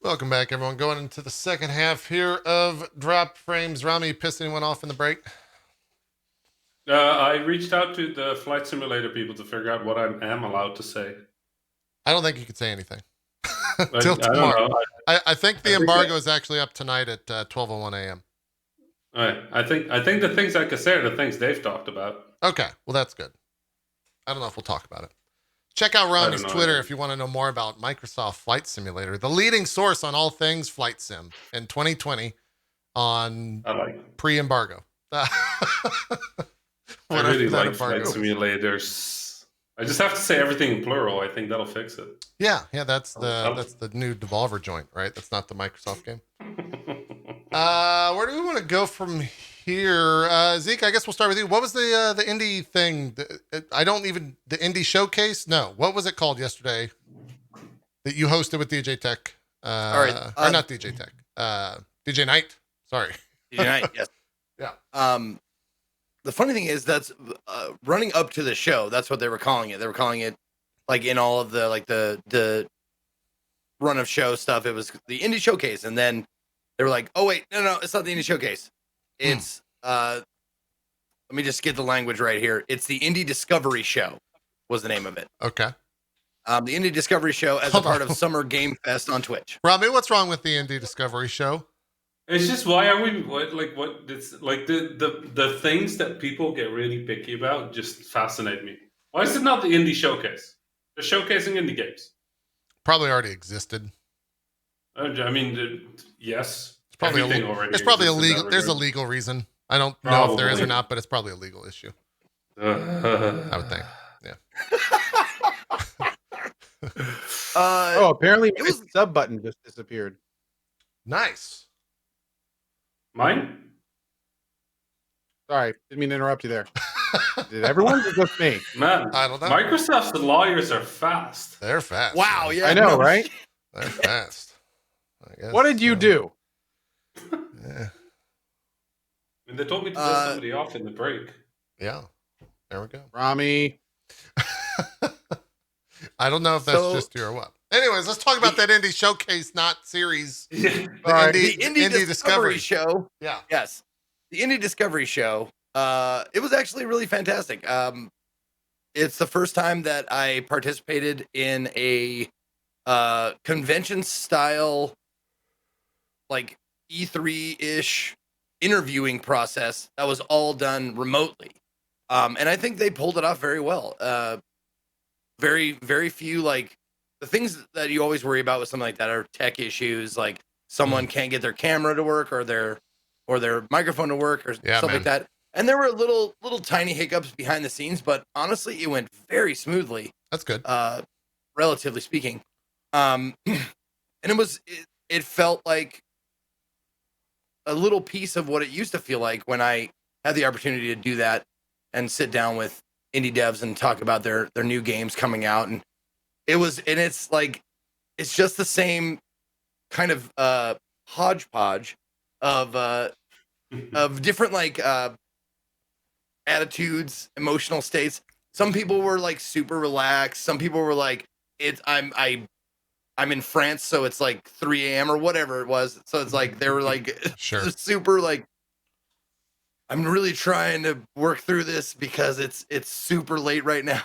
Welcome back, everyone. Going into the second half here of Drop Frames. Rami, pissed anyone off in the break? I reached out to the flight simulator people to figure out what I am allowed to say. I don't think you could say anything I until don't know. tomorrow. I think I the think embargo is actually up tonight at 12:01 a.m. I think the things I could say are the things they've talked about. Okay, well, that's good. I don't know if we'll talk about it. Check out I don't Rami's know Twitter either. if you want to know more about Microsoft Flight Simulator, the leading source on all things flight sim in 2020 on I like. pre-embargo. I Whatever really that like flight embargo is. simulators. I just have to say everything in plural. I think that'll fix it. Yeah, that's I'll, the I'll... that's the new Devolver joint, right? That's not the Microsoft game. Where do we want to go from here? Zeke, I guess we'll start with you. What was the indie thing? The indie showcase? No, what was it called yesterday that you hosted with DJ Tech? All right. Or not DJ Tech. DJ Knight. Sorry. Unite, yes. Yeah. The funny thing is that's running up to the show. That's what they were calling it. They were calling it like in all of the the run of show stuff. It was the indie showcase, and then they were like, "Oh wait, no, it's not the indie showcase. It's let me just get the language right here. It's the Indie Discovery Show was the name of it. Okay. The Indie Discovery Show as Hold a part on. of Summer Game Fest on Twitch. Robbie, what's wrong with the indie Discovery show? It's just why are we what it's like the things that people get really picky about just fascinate me. Why is it not the indie showcase? They're showcasing indie games. Probably already existed. I mean, yes, It's probably everything already. There's probably a exists in legal. that There's a regard. legal reason. I don't know if there is or Probably. not, but it's probably a legal issue. I would think. Yeah. Apparently it my was sub button just disappeared. Nice. Mine? Sorry, didn't mean to interrupt you there. Did everyone? Or just me? Man, I don't know. Microsoft's lawyers are fast. They're fast. wow. Man. Yeah, I know, no right? shit. They're fast. I guess, What did you do? Yeah. I mean, they told me to piss somebody off in the break. Yeah. There we go. Rami. I don't know if that's just you or what. Anyways, let's talk about that indie showcase, not series. Yeah. Sorry. The Indie Discovery Show. Yeah. Yes. The Indie Discovery Show. It was actually really fantastic. It's the first time that I participated in a convention style, like E3-ish interviewing process that was all done remotely. And I think they pulled it off very well. Very, very few, like, the things that you always worry about with something like that are tech issues, like someone can't get their camera to work or their microphone to work or stuff like that. And there were little tiny hiccups behind the scenes, but honestly, it went very smoothly. That's good. Relatively speaking. And it felt like a little piece of what it used to feel like when I had the opportunity to do that and sit down with indie devs and talk about their new games coming out. And it's like, it's just the same kind of hodgepodge of different like attitudes, emotional states. Some people were like super relaxed. Some people were like, I'm in France, so it's like 3 a.m. or whatever it was. So it's like they were like Sure. super like, I'm really trying to work through this because it's super late right now.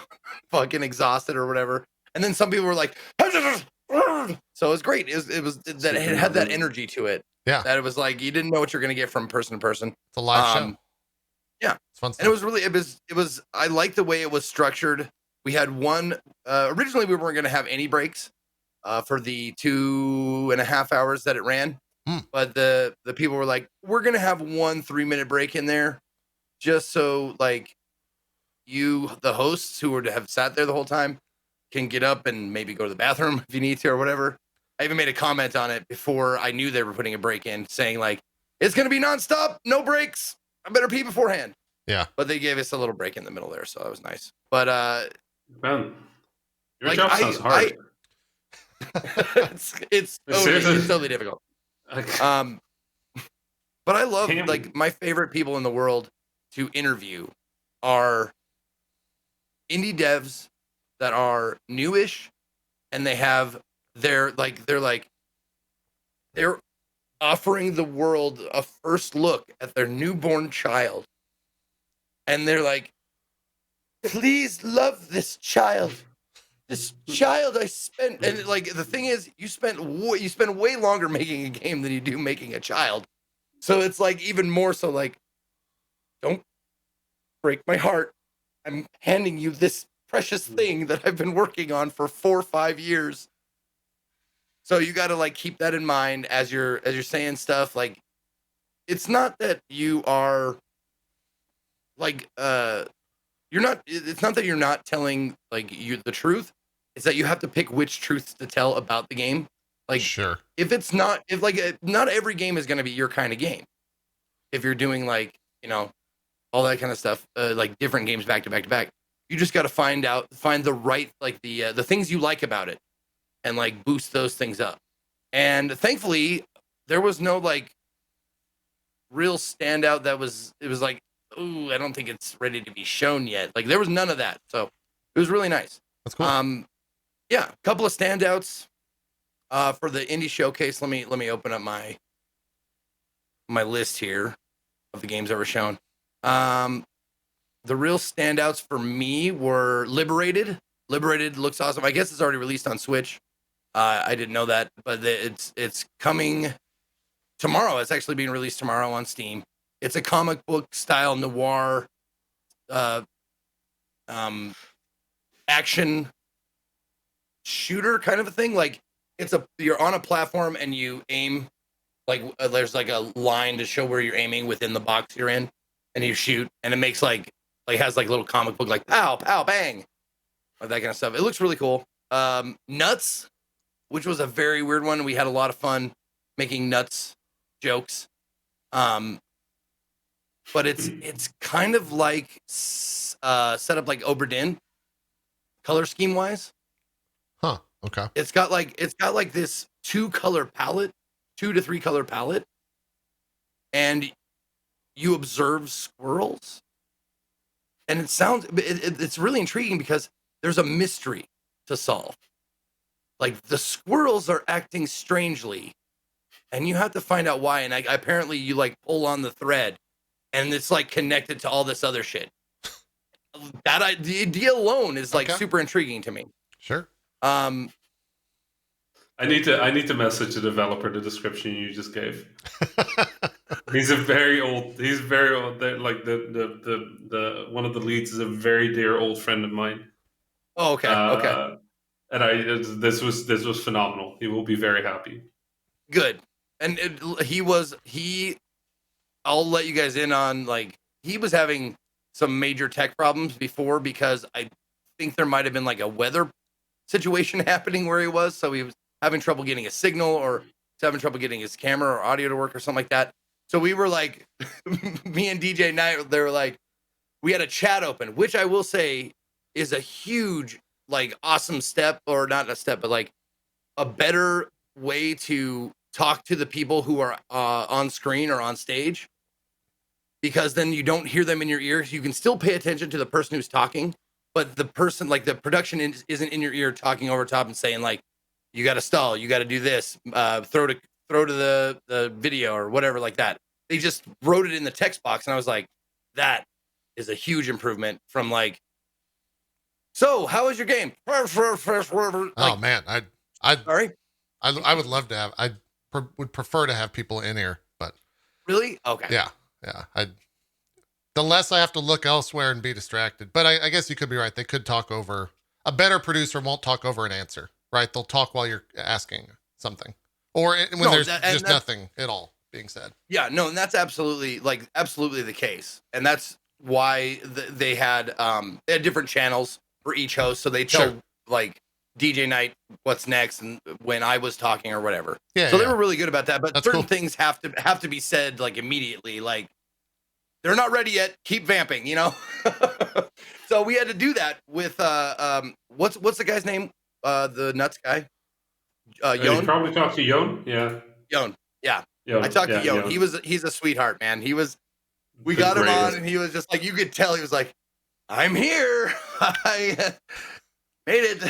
Fucking exhausted or whatever. And then some people were like, so it was great. It had that energy to it. Yeah. That it was like you didn't know what you're gonna get from person to person. It's a live show. Yeah. It's fun stuff. And it was I liked the way it was structured. We had one originally we weren't gonna have any breaks for the 2.5 hours that it ran. But the people were like, we're gonna have 1 3-minute break in there, just so like you, the hosts who would have sat there the whole time, can get up and maybe go to the bathroom if you need to or whatever. I even made a comment on it before I knew they were putting a break in, saying like, it's gonna be nonstop, no breaks. I better pee beforehand. Yeah. But they gave us a little break in the middle there, so that was nice. But Man, your like, job sounds hard. it's totally difficult. But I love like my favorite people in the world to interview are indie devs that are newish and they have they're like they're offering the world a first look at their newborn child. And they're like, please love this child. This child I spent, and like the thing is, you spend way longer making a game than you do making a child. So it's like even more so like, don't break my heart. I'm handing you this precious thing that I've been working on for 4 or 5 years. So you got to like keep that in mind as you're saying stuff. Like, it's not that you are like it's not that you're not telling like you the truth. It's that you have to pick which truths to tell about the game. Like, Sure. if not every game is going to be your kind of game. If you're doing like, all that kind of stuff, like different games back to back to back, you just got to find the right, like the things you like about it and like boost those things up. And thankfully there was no like real standout it was like, ooh, I don't think it's ready to be shown yet. Like there was none of that. So it was really nice. That's cool. Yeah, a couple of standouts for the indie showcase. Let me open up my list here of the games that were shown. The real standouts for me were Liberated. Liberated looks awesome. I guess it's already released on Switch. I didn't know that, but it's coming tomorrow. It's actually being released tomorrow on Steam. It's a comic book style noir action shooter kind of a thing. Like you're on a platform and you aim, like there's like a line to show where you're aiming within the box you're in, and you shoot, and it makes like has like little comic book like pow pow bang, or that kind of stuff. It looks really cool. Nuts, which was a very weird one. We had a lot of fun making nuts jokes. But it's kind of like set up like Oberdin, color scheme wise. Huh. Okay. It's got like this 2 to 3 color palette, and you observe squirrels, and it's really intriguing because there's a mystery to solve. Like the squirrels are acting strangely, and you have to find out why. And apparently you like pull on the thread, and it's like connected to all this other shit. The idea alone is like super intriguing to me. Sure. I need to message the developer the description you just gave. He's very old. Like the one of the leads is a very dear old friend of mine. Oh, okay. Okay. And this was phenomenal. He will be very happy. Good. And I'll let you guys in on, like, he was having some major tech problems before, because I think there might have been like a weather situation happening where he was. So he was having trouble getting a signal, or having trouble getting his camera or audio to work or something like that. So we were like, me and DJ Knight, they were like, we had a chat open, which I will say is a huge, like, awesome step, or not a step, but like a better way to talk to the people who are on screen or on stage, because then you don't hear them in your ears. You can still pay attention to the person who's talking, but the person, like the production isn't in your ear talking over top and saying like, you got to stall, you got to do this, throw to the video or whatever like that. They just wrote it in the text box, and I was like, that is a huge improvement from like, so how was your game? Like, oh man, sorry, I would love to have. Would prefer to have people in here, but really, okay, yeah. The less I have to look elsewhere and be distracted. But I guess you could be right. They could talk over. A better producer won't talk over an answer, right? They'll talk while you're asking something, or when there's just nothing at all being said. Yeah, no, and that's absolutely the case, and that's why they had different channels for each host, so they tell like DJ Knight what's next, and when I was talking or whatever. Yeah. So they were really good about that. But that's certain things have to be said like immediately. Like, they're not ready yet. Keep vamping, you know. So we had to do that with what's the guy's name? The nuts guy. Yon. You probably talked to Yon. Yeah. Yon. Yeah. Yon. I talked to Yon. Yon. He's a sweetheart, man. We got him on, and he was just like, you could tell he was like, I'm here. I made it.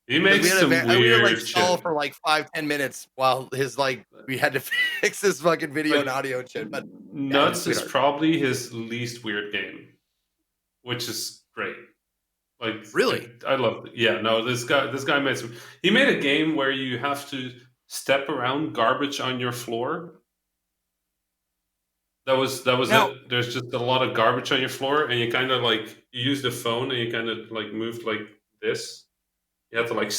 He makes some we had to like weird stall shit. for like 5-10 minutes while his like we had to fix his fucking video Like, and audio and shit. But Nuts is sweetheart. probably his least weird game, which is great. Like, Really? I love it. Yeah, no, this guy made some. He made a game where you have to step around garbage on your floor. That was Now- it. There's just a lot of garbage on your floor, and you kind of like you use the phone and you kind of like move like this. You have to like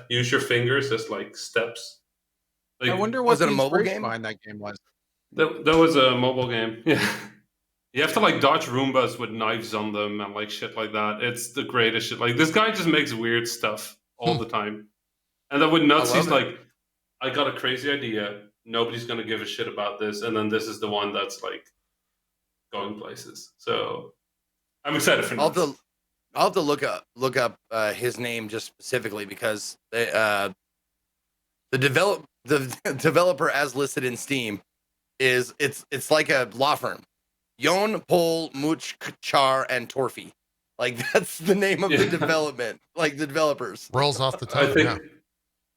use your fingers as like steps. Like, I wonder Was what it the a mobile inspiration game? behind that game was. that was a mobile game. Yeah. You have to like dodge Roombas with knives on them and like shit like that. It's the greatest shit. Like, this guy just makes weird stuff all the time. And then with Nuts, I love he's it. like, I got a crazy idea. Nobody's gonna give a shit about this. And then this is the one that's like going places. So I'm excited for Nuts. I'll have to look up his name just specifically because the developer as listed in Steam is it's like a law firm. Yon, Pol, Much, Char, and Torfi. Like, that's the name of the development, like the developers. Rolls off the I tongue. think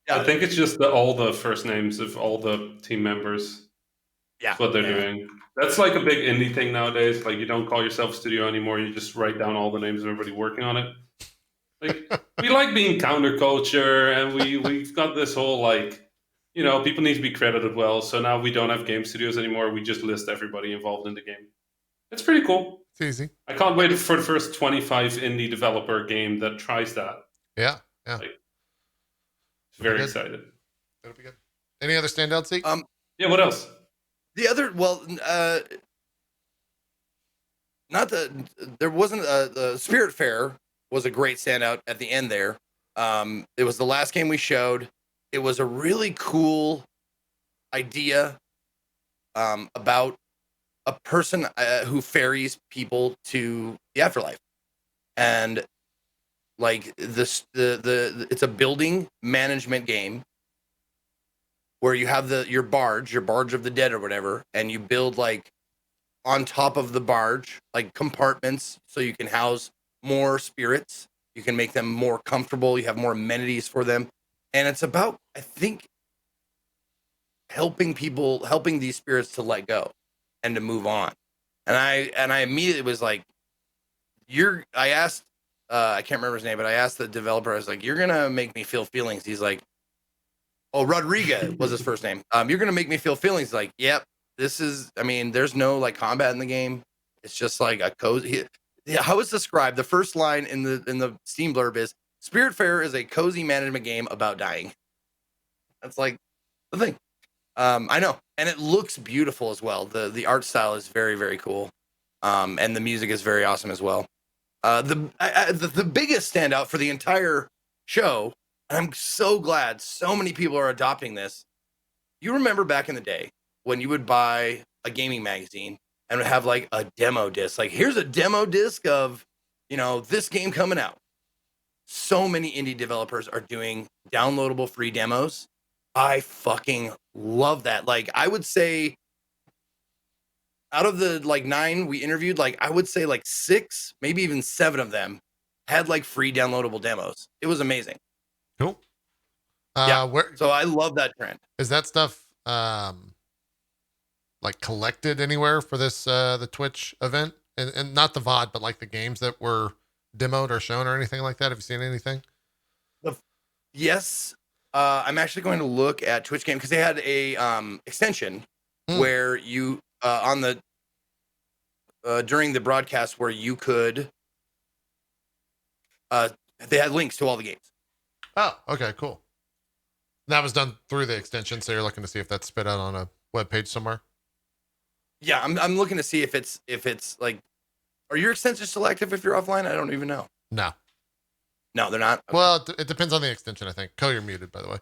Yeah. I think it's just all the first names of all the team members. Yeah, That's what they're doing. That's like a big indie thing nowadays. Like, you don't call yourself studio anymore. You just write down all the names of everybody working on it. Like, we like being counterculture, and we've got this whole like, people need to be credited well. So now we don't have game studios anymore. We just list everybody involved in the game. It's pretty cool. It's easy. I can't wait for the first 25 indie developer game that tries that. Yeah. Very good. excited. That'll be good. Any other standouts, Zeke? Yeah, what else? The other, there wasn't the Spirit Fair was a great standout at the end there. It was the last game we showed. It was a really cool idea about a person who ferries people to the afterlife, and like this, it's a building management game where you have your barge of the dead or whatever, and you build like on top of the barge like compartments so you can house more spirits. You can make them more comfortable. You have more amenities for them, and it's about, I think, helping these spirits to let go and to move on. And I immediately was like, I asked, I can't remember his name, but I asked the developer, I was like, you're going to make me feel feelings. He's like, oh, Rodriguez was his first name. You're going to make me feel feelings. Like, yep, there's no like combat in the game. It's just like a cozy, how it's described. The first line in the Steam blurb is, Spiritfarer is a cozy management game about dying. That's like the thing. I know, and it looks beautiful as well. The art style is very, very cool, and the music is very awesome as well. The biggest standout for the entire show, and I'm so glad so many people are adopting this. You remember back in the day when you would buy a gaming magazine and would have like a demo disc, like here's a demo disc of this game coming out. So many indie developers are doing downloadable free demos. I fucking love that. Like, I would say out of the like 9 we interviewed, like I would say like 6, maybe even 7 of them had like free downloadable demos. It was amazing. Cool. Yeah. Where So I love that trend. is that stuff like collected anywhere for this the Twitch event? And not the VOD, but like the games that were demoed or shown or anything like that? Have you seen anything? Yes. I'm actually going to look at Twitch Game because they had a extension where you on the during the broadcast where you could they had links to all the games. Oh, okay, cool. That was done through the extension, so you're looking to see if that's spit out on a web page somewhere. Yeah, I'm looking to see if it's like, are your extensions still active if you're offline? I don't even know. No, they're not. Okay. Well, it depends on the extension, I think. Cohh, you're muted, by the way.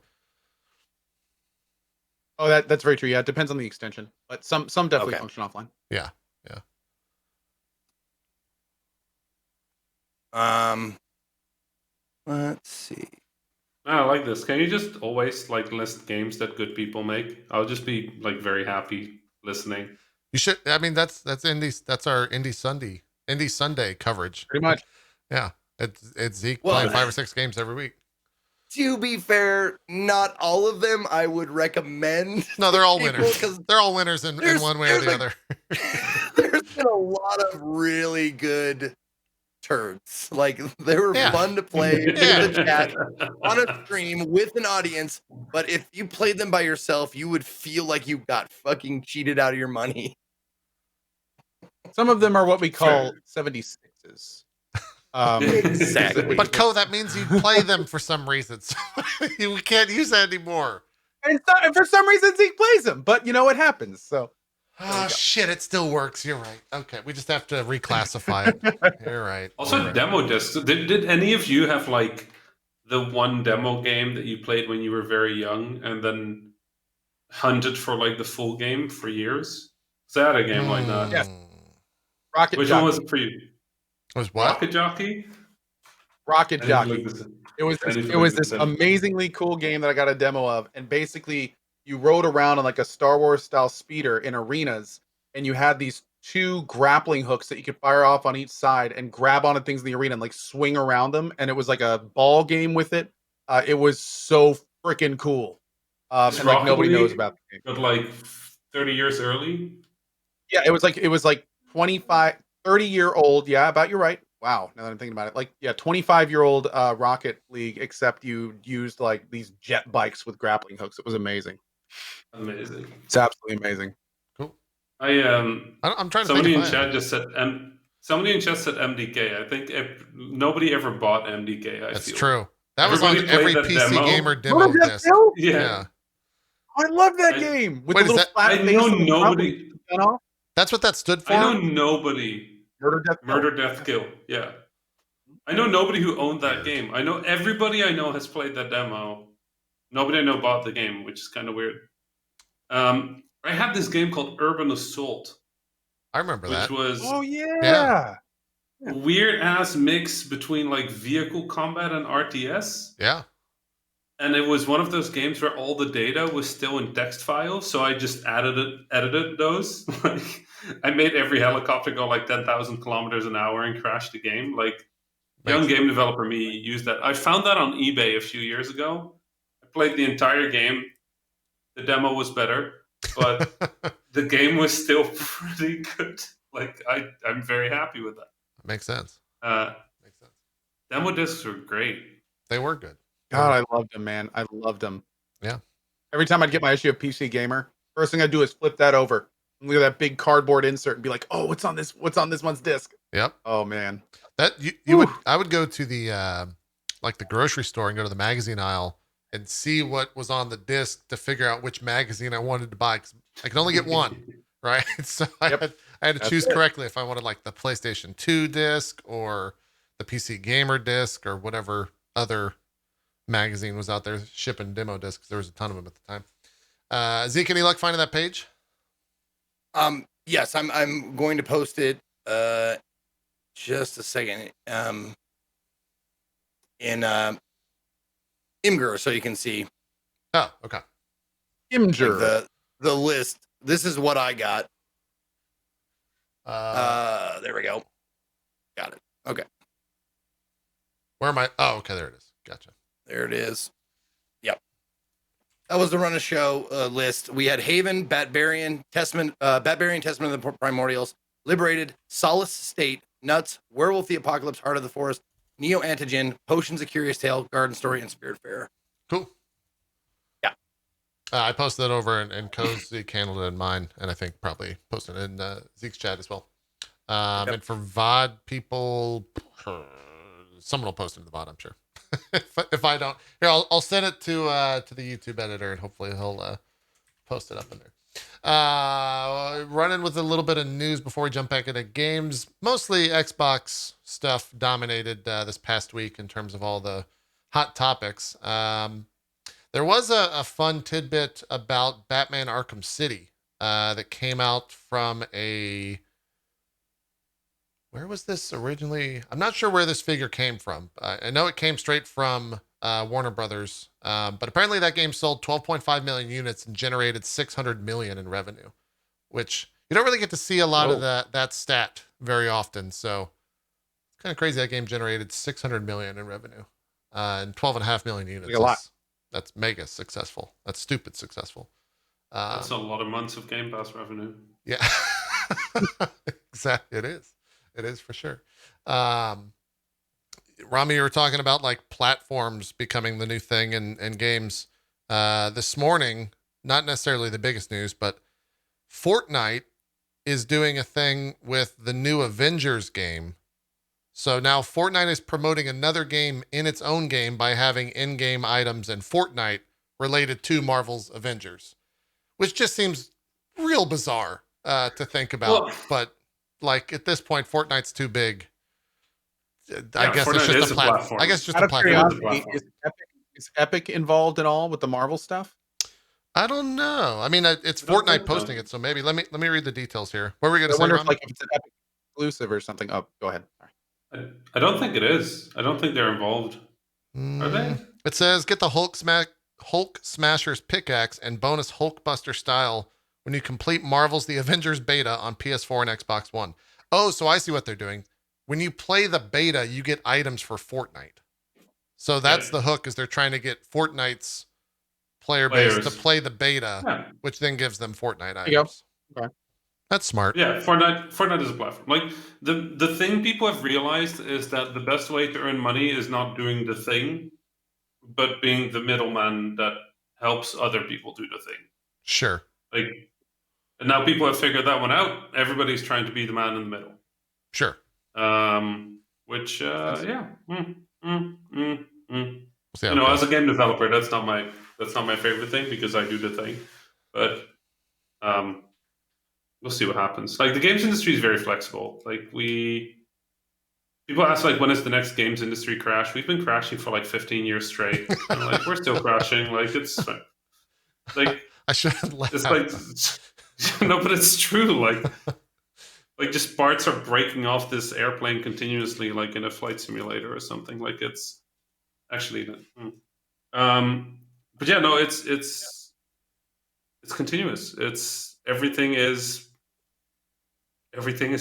Oh, that's very true. Yeah, it depends on the extension, but some definitely function offline. Yeah. Let's see. I like this. Can you just always like list games that good people make? I'll just be like very happy listening. You should. I mean, that's indies. That's our Indie Sunday coverage. Pretty much. Yeah, it's Zeke Well, playing 5 or 6 games every week. To be fair, not all of them I would recommend. No, they're all people, winners. 'cause They're all winners in one way or the other. there's been a lot of really good turds. Like they were Yeah. fun to play Yeah. in the chat on a stream with an audience. But if you played them by yourself, you would feel like you got fucking cheated out of your money. Some of them are what we call 76s. Exactly. But Cohh, that means you play them for some reason. So we can't use that anymore. And for some reason, Zeke plays them, but you know what happens. So, Oh shit, it still works. You're right. Okay, we just have to reclassify it. You're right. Also, You're right. demo discs. Did any of you have like the one demo game that you played when you were very young and then hunted for like the full game for years? Is that a game like that? Yes. Rocket Which Jockey. one was it for you? Was what? Rocket Jockey? Rocket I Jockey. need to look this- It was I need to it was look this this up. amazingly cool game that I got a demo of, and basically you rode around on like a Star Wars style speeder in arenas, and you had these 2 grappling hooks that you could fire off on each side and grab onto things in the arena and like swing around them, and it was like a ball game with it. It was so freaking cool, It's and like Rocket nobody knows League, about the game. but like 30 years early. Yeah, it was like 25, 30-year old. Yeah, about you're right. Wow, now that I'm thinking about it, like 25-year-old Rocket League, except you used like these jet bikes with grappling hooks. It was amazing. Amazing. It's absolutely amazing. Cool. I'm trying to somebody think in if I chat just said somebody in chat said MDK. I think nobody ever bought MDK. That's feel. true. That was Everybody on played every that PC demo. gamer demo Remember that disc. film? Yeah. I love that I- game with Wait, the is little that- flat I face know on the front nobody- with the gun off. That's what that stood for. I know nobody. Murder, death, kill. Murder, Death, Kill. Yeah. I know nobody who owned that game. I know everybody I know has played that demo. Nobody I know bought the game, which is kind of weird. I had this game called Urban Assault, I remember which that. was Oh yeah. Yeah. a weird ass mix between like vehicle combat and RTS. Yeah. And it was one of those games where all the data was still in text files, so I just edited those. Like I made every helicopter go like 10,000 kilometers an hour and crash the game. Like young game developer me used that. I found that on eBay a few years ago. I played the entire game. The demo was better, but the game was still pretty good. Like I'm very happy with that. Makes sense. Makes sense. Demo discs were great. They were good. God, I loved them, man. I loved them. Yeah. Every time I'd get my issue of PC Gamer, first thing I'd do is flip that over and look at that big cardboard insert and be like, "Oh, what's on this? What's on this one's disc?" Yep. Oh man. That you would. I would go to the like the grocery store and go to the magazine aisle and see what was on the disc to figure out which magazine I wanted to buy. 'Cause I could only get one, right? So I had to choose correctly if I wanted like the PlayStation 2 disc or the PC Gamer disc or whatever other magazine was out there shipping demo discs. There was a ton of them at the time. Zeke, any luck finding that page? Yes, I'm going to post it just a second. In Imgur, so you can see Oh, okay. Imgur. like, the list. This is what I got. There we go. Got it. Okay. Where am I? Oh, okay, there it is. Gotcha. There it is. Yep. That was the run of show list. We had Haven, Batbarian, Testament of the Primordials, Liberated, Solace State, Nuts, Werewolf the Apocalypse, Heart of the Forest, Neo Antigen, Potions of Curious Tale, Garden Story, and Spiritfarer. Cool. Yeah. I posted that over and Cohh Zeke handled it in mine, and I think probably posted it in Zeke's chat as well. And for VOD people, someone will post it in the VOD, I'm sure. if I don't, here I'll send it to the YouTube editor, and hopefully he'll post it up in there. Running with a little bit of news before we jump back into games. Mostly Xbox stuff dominated this past week in terms of all the hot topics. There was a fun tidbit about Batman Arkham City that came out from where was this originally? I'm not sure where this figure came from. I know it came straight from Warner Brothers, but apparently that game sold 12.5 million units and generated 600 million in revenue, which you don't really get to see a lot of that stat very often. So it's kind of crazy that game generated 600 million in revenue. and 12.5 million units. Like a lot. That's mega successful. That's stupid successful. That's a lot of months of Game Pass revenue. Yeah, exactly. It is. It is for sure. Rami, you were talking about like platforms becoming the new thing in games. This morning, not necessarily the biggest news, but Fortnite is doing a thing with the new Avengers game. So now Fortnite is promoting another game in its own game by having in-game items in Fortnite related to Marvel's Avengers, which just seems real bizarre to think about. Well, but like at this point, Fortnite's too big. I guess Fortnite it's is just a a platform. platform. I guess it's just Out a of platform. curiosity, platform. is Epic involved at all with the Marvel stuff? I don't know. I mean, it's I don't Fortnite think so. posting it, so maybe let me read the details here. What were we gonna I say, wonder Rami? if it's an Epic exclusive or something. Oh, go ahead. Sorry. I don't think it is. I don't think they're involved. Are they? It says get the Hulk Smasher's pickaxe and bonus Hulkbuster style when you complete Marvel's The Avengers beta on PS4 and Xbox One. Oh, so I see what they're doing. When you play the beta, you get items for Fortnite. So that's Yeah. the hook, is they're trying to get Fortnite's player base to Players. play the beta, Yeah. which then gives them Fortnite There you go. items. Okay. That's smart. Yeah, Fortnite is a platform. Like the thing people have realized is that the best way to earn money is not doing the thing, but being the middleman that helps other people do the thing. Sure. Like, and now people have figured that one out. Everybody's trying to be the man in the middle. Sure. Which That's- yeah. We'll see how You know, it as a goes. game developer, that's not my favorite thing because I do the thing. But we'll see what happens. Like the games industry is very flexible. Like people ask like when is the next games industry crash? We've been crashing for like 15 years straight. And, like we're still crashing. Like it's like I shouldn't laugh. it's like no, but it's true. Like just parts are breaking off this airplane continuously, like in a flight simulator or something. Like it's actually but yeah, no, it's continuous. It's everything is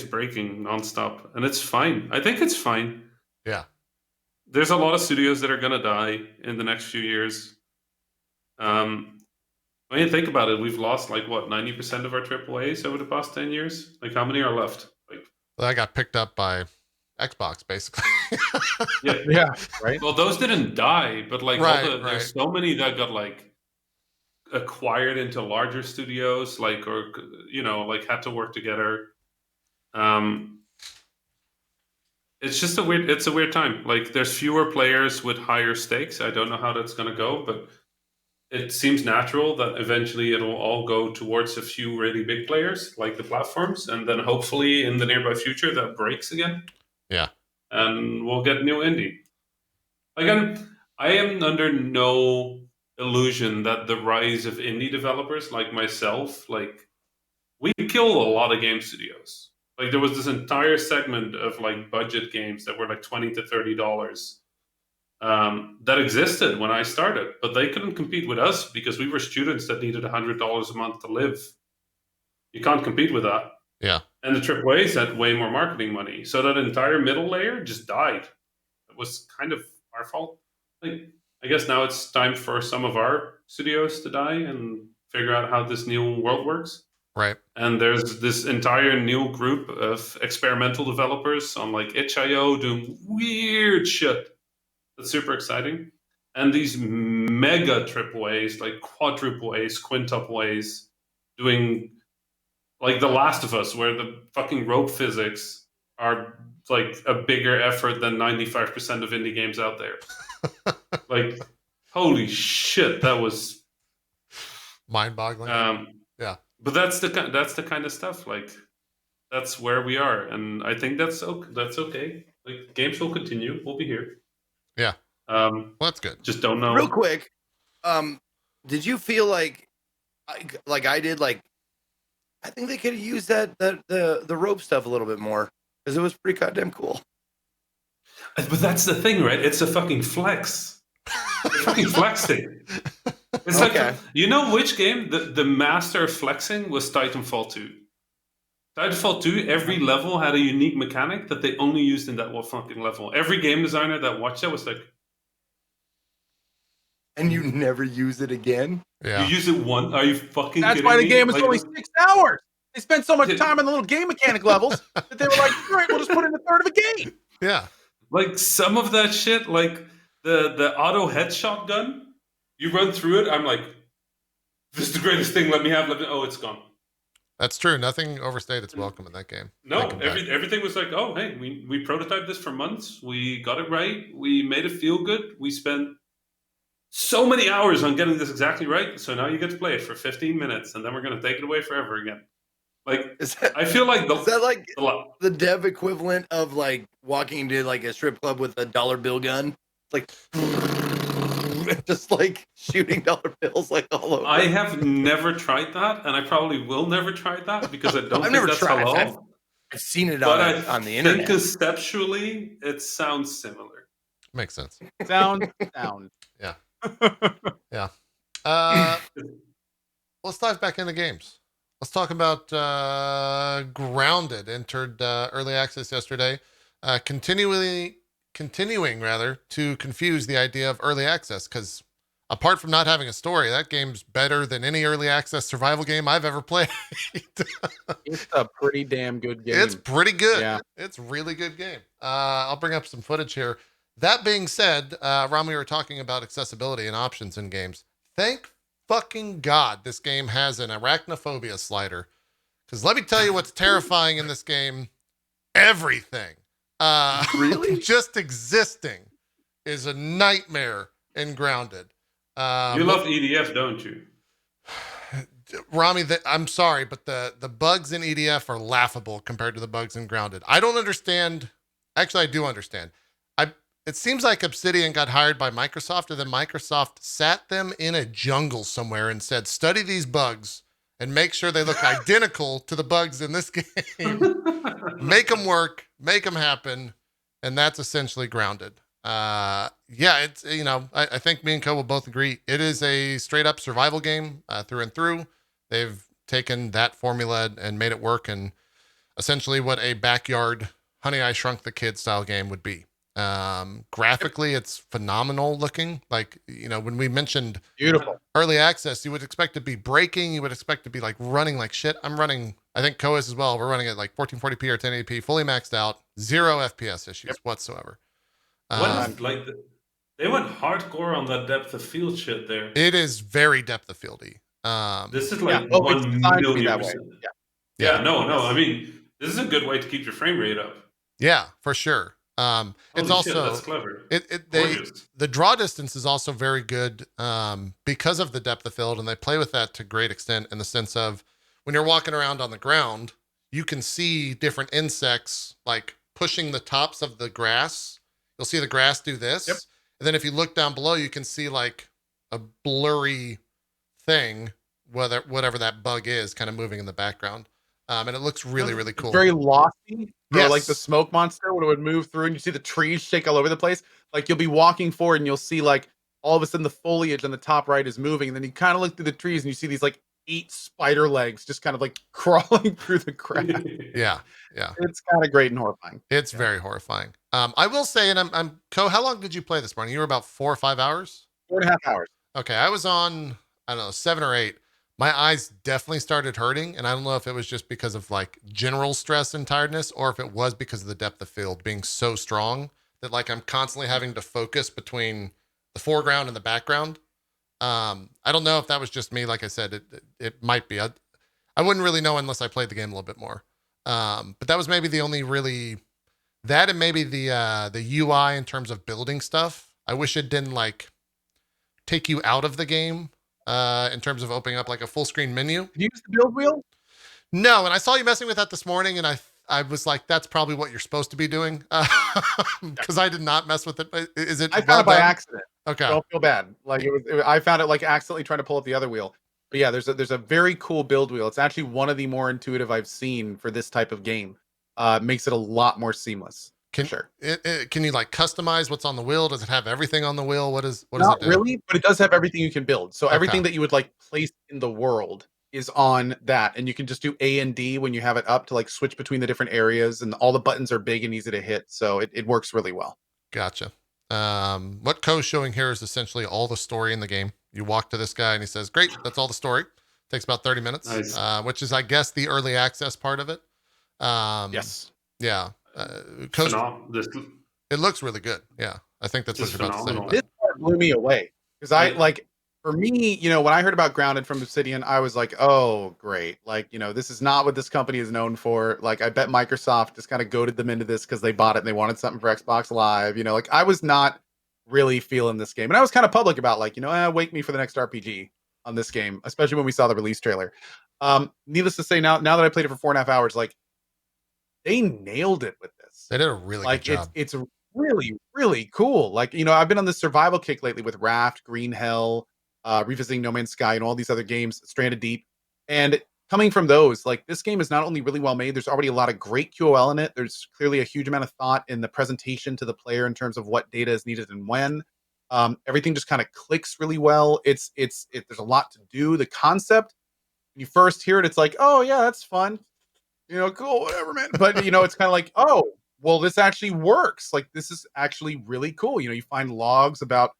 breaking nonstop, and it's fine. I think it's fine. Yeah. There's a lot of studios that are gonna die in the next few years. When you think about it, we've lost like what 90% of our AAAs over the past 10 years. Like how many are left? Like Well, I got picked up by Xbox, basically. Yeah. Right. well, those didn't die, but like Right. there's so many that got like acquired into larger studios, like or you know like had to work together. It's just a weird time. Like there's fewer players with higher stakes. I don't know how that's going to go, but it seems natural that eventually it'll all go towards a few really big players like the platforms, and then hopefully in the nearby future that breaks again. Yeah. And we'll get new indie. Again, I am under no illusion that the rise of indie developers like myself, like we killed a lot of game studios. Like there was this entire segment of like budget games that were like $20 to $30 that existed when I started, but they couldn't compete with us because we were students that needed $100 a month to live. You can't compete with that. Yeah. And the AAAs had way more marketing money, so that entire middle layer just died. It was kind of our fault. Like I guess now it's time for some of our studios to die and figure out how this new world works. Right. And there's this entire new group of experimental developers on like itch.io doing weird shit. That's super exciting. And these mega AAAs, like quadruple A's, quintuple A's, doing like The Last of Us, where the fucking rope physics are like a bigger effort than 95% of indie games out there. Like, holy shit, that was Mind-boggling. Yeah. But that's the kind of stuff. Like, that's where we are, and I think that's okay. Like, games will continue. We'll be here. Yeah. Well, that's good. Just don't know. Real quick, did you feel like I did? Like, I think they could have used the rope stuff a little bit more because it was pretty goddamn cool. But that's the thing, right? It's a fucking flex. They're fucking flexing. It's Okay. like, you know which game the master of flexing was Titanfall 2. Titanfall 2, every level had a unique mechanic that they only used in that one fucking level. Every game designer that watched that was like, and you never use it again. Yeah. You use it once? Are you fucking That's kidding why the me? game was Like, only 6 hours. They spent so much time on the little game mechanic levels that they were like, all right, we'll just put in a third of a game. Yeah. like some of that shit, like the auto headshot gun, you run through it, I'm like, this is the greatest thing, let me have it. Oh, it's gone. That's true. Nothing overstayed its welcome in that game. No, Thinking back. everything was like, oh, hey, we prototyped this for months. We got it right. We made it feel good. We spent so many hours on getting this exactly right. So now you get to play it for 15 minutes, and then we're going to take it away forever again. Like, Is that, I feel like is that like the the dev equivalent of like walking into like a strip club with a dollar bill gun? It's like just like shooting dollar bills like all over. I have never tried that, and I probably will never try that because I don't I've think never that's tried. halal. I've seen it But on the I internet. think conceptually, it sounds similar. Makes sense. Sound. Yeah. Let's dive back into games. Let's talk about Grounded. Entered early access yesterday. Continuing to confuse the idea of early access, because apart from not having a story, that game's better than any early access survival game I've ever played. It's a pretty damn good game. It's pretty good. Yeah. It's a really good game. I'll bring up some footage here. That being said, Rami, we were talking about accessibility and options in games. Thank fucking God this game has an arachnophobia slider. Because let me tell you what's terrifying in this game. Everything. Really? Just existing is a nightmare in Grounded. You love EDF, don't you? Rami, I'm sorry, but the bugs in EDF are laughable compared to the bugs in Grounded. I don't understand. Actually, I do understand. It seems like Obsidian got hired by Microsoft, and then Microsoft sat them in a jungle somewhere and said, study these bugs and make sure they look identical to the bugs in this game. Make them work, make them happen. And that's essentially Grounded. Yeah, it's, I think me and Cohh will both agree. It is a straight up survival game through and through. They've taken that formula and made it work, and essentially what a backyard Honey, I Shrunk the Kid style game would be. Graphically, it's phenomenal looking. Like, when we mentioned Beautiful. early access, you would expect to be breaking. You would expect to be like running like shit. I'm running, I think Cohh is as well. We're running at like 1440p or 1080p, fully maxed out, 0 FPS issues whatsoever. They went hardcore on that depth of field shit there. It is very depth of fieldy. This is like it's designed to be that way. 1,000,000%. Yeah, no. I mean, this is a good way to keep your frame rate up. Yeah, for sure. It's Holy shit, also that's clever. The draw distance is also very good because of the depth of field, and they play with that to great extent in the sense of when you're walking around on the ground, you can see different insects like pushing the tops of the grass. You'll see the grass do this. Yep. And then if you look down below, you can see like a blurry thing, whatever that bug is, kind of moving in the background. And it looks really, really cool. It's very lofty. Yes. Or like the smoke monster when it would move through and you see the trees shake all over the place. Like you'll be walking forward and you'll see like all of a sudden the foliage on the top right is moving. And then you kind of look through the trees and you see these like 8 spider legs just kind of like crawling through the grass. Yeah. It's kind of great and horrifying. It's very horrifying. I will say, and I'm Cohh, how long did you play this morning? You were about 4 or 5 hours? 4.5 hours. Okay. I was on, I don't know, 7 or 8. My eyes definitely started hurting, and I don't know if it was just because of like general stress and tiredness, or if it was because of the depth of field being so strong that like I'm constantly having to focus between the foreground and the background. I don't know if that was just me. Like I said, it might be. I wouldn't really know unless I played the game a little bit more. But that was maybe the only really that, and maybe the UI in terms of building stuff. I wish it didn't like take you out of the game. In terms of opening up like a full screen menu. Did you use the build wheel? No, and I saw you messing with that this morning, and I was like, that's probably what you're supposed to be doing, because I did not mess with it. Is it? I found it by accident. Okay. Don't feel bad. Like I found it like accidentally trying to pull up the other wheel. But yeah, there's a very cool build wheel. It's actually one of the more intuitive I've seen for this type of game. Makes it a lot more seamless. Can you like customize what's on the wheel? Does it have everything on the wheel? What does it do? Not really, but it does have everything you can build. So everything that you would like place in the world is on that, and you can just do A and D when you have it up to like switch between the different areas, and all the buttons are big and easy to hit. So it works really well. Gotcha. What Cohh's showing here is essentially all the story in the game. You walk to this guy and he says, "Great, that's all the story." Takes about 30 minutes, Nice. which is, I guess, the early access part of it. Yes. Yeah. Coast, This it looks really good. Yeah. I think that's what Just you're about to say. phenomenal. But This part blew me away because I like, for me, when I heard about Grounded from Obsidian, I was like, oh, great. Like, this is not what this company is known for. Like, I bet Microsoft just kind of goaded them into this because they bought it and they wanted something for Xbox Live. Like, I was not really feeling this game. And I was kind of public about, like, wake me for the next RPG on this game, especially when we saw the release trailer. Needless to say, now that I played it for 4.5 hours, like, they nailed it with this. they did a really Like, good job. it's really, really cool. Like, I've been on this survival kick lately with Raft, Green Hell, revisiting No Man's Sky, and all these other games, Stranded Deep. And coming from those, like, this game is not only really well made, there's already a lot of great QOL in it. There's clearly a huge amount of thought in the presentation to the player in terms of what data is needed and when. Everything just kind of clicks really well. There's a lot to do. The concept, when you first hear it, it's like, oh yeah, that's fun. Cool, whatever, man. But it's kind of like, oh, well, this actually works. Like, this is actually really cool. You find logs about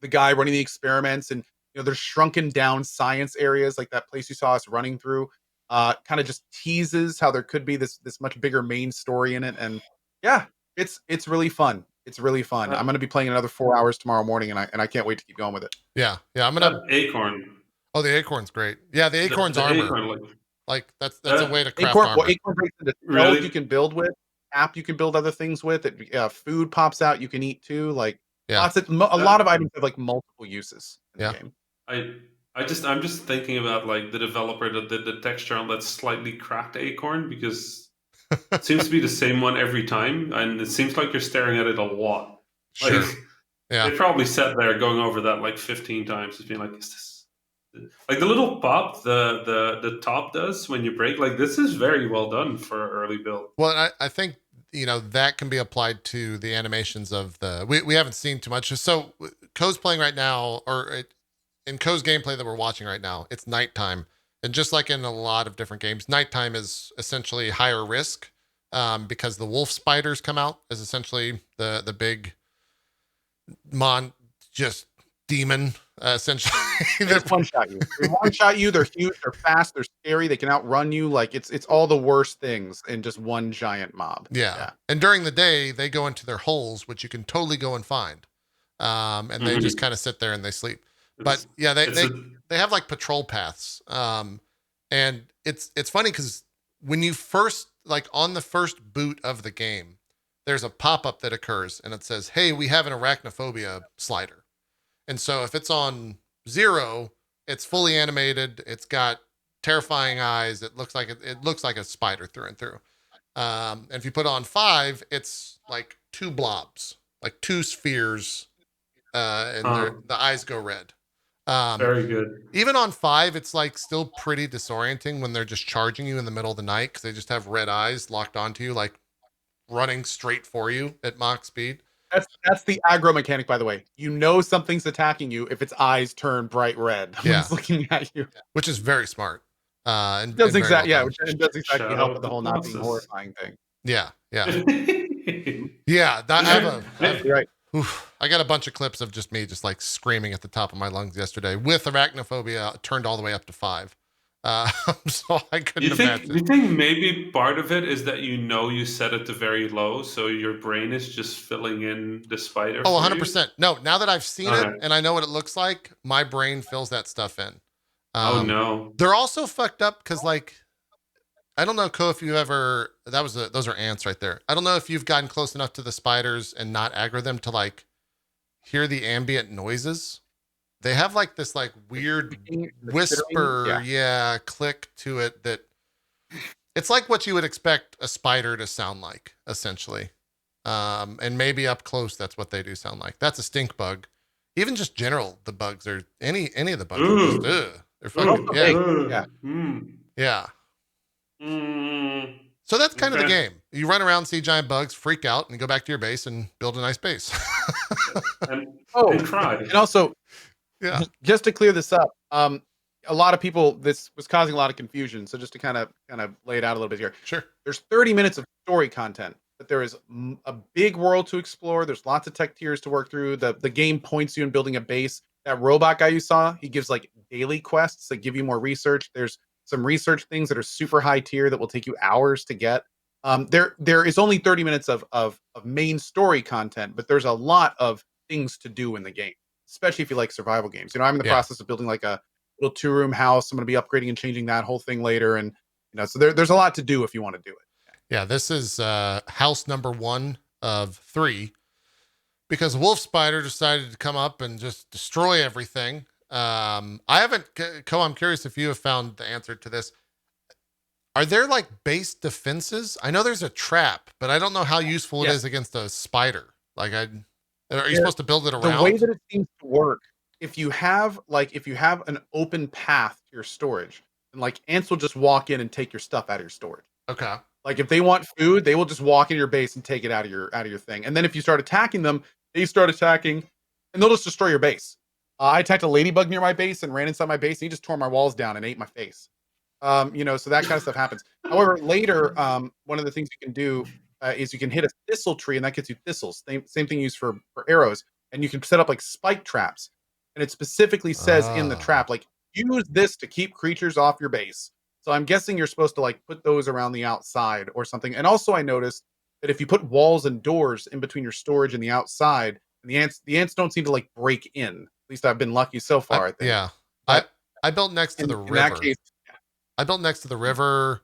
the guy running the experiments, and there's shrunken down science areas, like that place you saw us running through. Kind of just teases how there could be this much bigger main story in it. And yeah, it's really fun. It's really fun. I'm going to be playing another 4 hours tomorrow morning, and I can't wait to keep going with it. Yeah. I'm gonna. Acorn. Oh, the acorn's great. Yeah, the acorn's the armor. Acorn, like that's a way to craft Acorn, armor. well, Acorn breaks into Really? spells you can build with, app you can build other things with. Food pops out you can eat too. Like, Yeah. a lot of items have like multiple uses in Yeah. the game. I'm just thinking about like the developer that did the texture on that slightly cracked acorn, because it seems to be the same one every time, and it seems like you're staring at it a lot. Like, Sure. Yeah. They probably sat there going over that like 15 times, just being like, "Is this like the little pop the top does when you break? Like, this is very well done for an early build." Well, I think that can be applied to the animations of the. We haven't seen too much. So Cohh's playing right now, in Cohh's gameplay that we're watching right now, it's nighttime, and just like in a lot of different games, nighttime is essentially higher risk, because the wolf spiders come out as essentially the big just demon, essentially. They just one shot you. They one shot you. They're huge. They're fast. They're scary. They can outrun you. Like, it's all the worst things in just one giant mob. Yeah. And during the day, they go into their holes, which you can totally go and find. And they just kind of sit there and they sleep. But yeah, they have like patrol paths. And it's funny because when you first, like on the first boot of the game, there's a pop-up that occurs and it says, "Hey, we have an arachnophobia slider." And so if it's on 0, it's fully animated. It's got terrifying eyes. It looks like a spider through and through. And if you put on 5, it's like 2 blobs, like 2 spheres, and the eyes go red. Very good. Even on 5, it's like still pretty disorienting when they're just charging you in the middle of the night because they just have red eyes locked onto you, like running straight for you at Mach speed. That's the aggro mechanic, by the way. Something's attacking you if its eyes turn bright red when it's looking at you, which is very smart. And does exactly well which does exactly help with the whole not being horrifying thing. Yeah. Yeah. Right. I got a bunch of clips of just me just like screaming at the top of my lungs yesterday with arachnophobia turned all the way up to 5. So I couldn't imagine. You think maybe part of it is that you set it to very low, so your brain is just filling in the spider? Oh, 100%. No, now that I've seen it and I know what it looks like, my brain fills that stuff in. Oh no. They're also fucked up because, like, I don't know, Cohh, if you ever, those are ants right there. I don't know if you've gotten close enough to the spiders and not aggro them to like hear the ambient noises. They have like this like weird whisper, click to it that it's like what you would expect a spider to sound like, essentially. And maybe up close, that's what they do sound like. That's a stink bug. Even just general, the bugs are any of the bugs are just, they're fucking, yeah. So that's kind of the game. You run around, see giant bugs, freak out, and go back to your base and build a nice base. and cry. And also, just to clear this up, a lot of people, this was causing a lot of confusion. So just to kind of lay it out a little bit here. Sure. There's 30 minutes of story content, but there is a big world to explore. There's lots of tech tiers to work through. The game points you in building a base. That robot guy you saw, he gives like daily quests that give you more research. There's some research things that are super high tier that will take you hours to get. There is only 30 minutes of main story content, but there's a lot of things to do in the game, especially if you like survival games. You know, I'm in the process of building like a little 2-room house. I'm going to be upgrading and changing that whole thing later, and you know, so there's a lot to do if you want to do it. Yeah, this is house number 1 of 3 because Wolf Spider decided to come up and just destroy everything. I haven't, Cohh, I'm curious if you have found the answer to this. Are there like base defenses? I know there's a trap, but I don't know how useful it is against a spider. Like, are you supposed to build it around? The way that it seems to work, if you have an open path to your storage, and like ants will just walk in and take your stuff out of your storage. Okay. Like if they want food, they will just walk into your base and take it out of your thing. And then if you start attacking them, they start attacking, and they'll just destroy your base. I attacked a ladybug near my base and ran inside my base, and he just tore my walls down and ate my face. You know, so that kind of stuff happens. However, later, one of the things you can do is you can hit a thistle tree, and that gets you thistles. Same thing used for arrows, and you can set up like spike traps. And it specifically says in the trap, like, use this to keep creatures off your base. So I'm guessing you're supposed to like put those around the outside or something. And also I noticed that if you put walls and doors in between your storage and the outside, and the ants don't seem to like break in. At least I've been lucky so far, I think. Yeah. I built next to the river. In that case, I built next to the river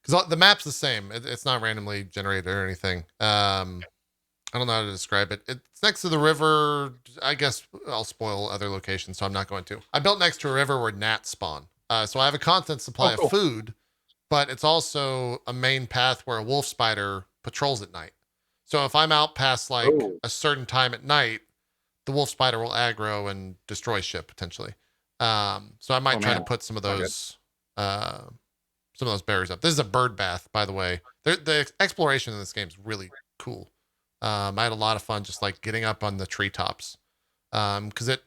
because the map's the same. It's not randomly generated or anything. I don't know how to describe it. It's next to the river. I guess I'll spoil other locations, so I'm not going to. I built next to a river where gnats spawn. So I have a constant supply of food, but it's also a main path where a wolf spider patrols at night. So if I'm out past like a certain time at night, the wolf spider will aggro and destroy ship potentially. So I might try to put some of those barriers up. This is a bird bath, by the way. The exploration in this game is really cool. I had a lot of fun just like getting up on the treetops. Because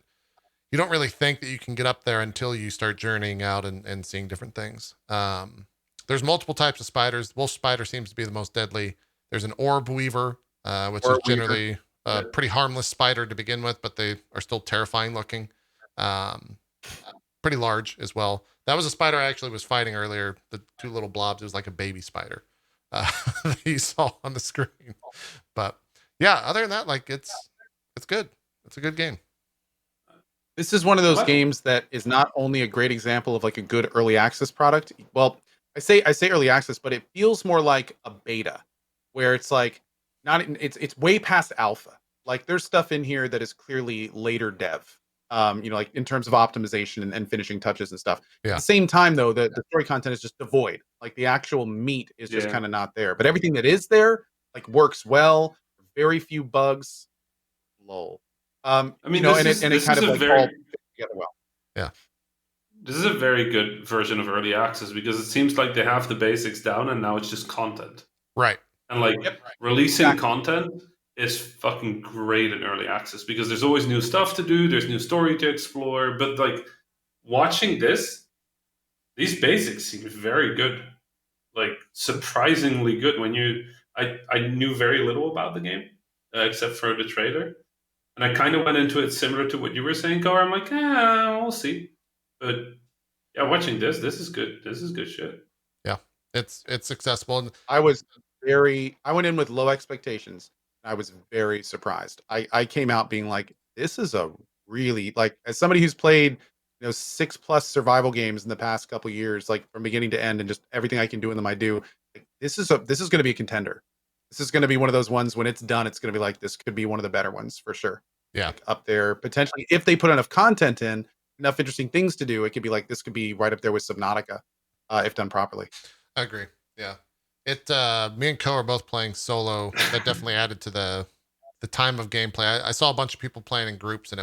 you don't really think that you can get up there until you start journeying out and seeing different things. There's multiple types of spiders. Wolf spider seems to be the most deadly. There's an orb weaver, which is generally a pretty harmless spider to begin with, but they are still terrifying looking. Pretty large as well. That was a spider I actually was fighting earlier. The 2 little blobs. It was like a baby spider that you saw on the screen. But yeah, other than that, like it's good. It's a good game. This is one of those games that is not only a great example of like a good early access product. Well, I say early access, but it feels more like a beta, where it's like it's way past alpha. Like there's stuff in here that is clearly later dev. You know, like in terms of optimization and finishing touches and stuff. Yeah. At the same time, though, the story content is just devoid. Like the actual meat is just kind of not there. But everything that is there, like, works well. Very few bugs. Lol. I mean, you know, and it kind of like all together well. Yeah. This is a very good version of early access because it seems like they have the basics down and now it's just content. Right. And like releasing content is fucking great in early access because there's always new stuff to do, there's new story to explore, but like watching these basics seem very good. Like surprisingly good I knew very little about the game except for the trailer. And I kind of went into it similar to what you were saying, Cohh. I'm like, we'll see. But yeah, watching this is good. This is good shit. Yeah, it's accessible. I went in with low expectations. I was very surprised. I came out being like, this is a really, like, as somebody who's played, you know, 6+ survival games in the past couple of years, like from beginning to end, and just everything I can do in them, I do. Like, this is going to be a contender. This is going to be one of those ones when it's done, it's going to be like, this could be one of the better ones for sure. Yeah. Like, up there potentially, if they put enough content in, enough interesting things to do, it could be like, this could be right up there with Subnautica, if done properly. I agree. Yeah. Me and Cohh are both playing solo. That definitely added to the time of gameplay. I saw a bunch of people playing in groups, and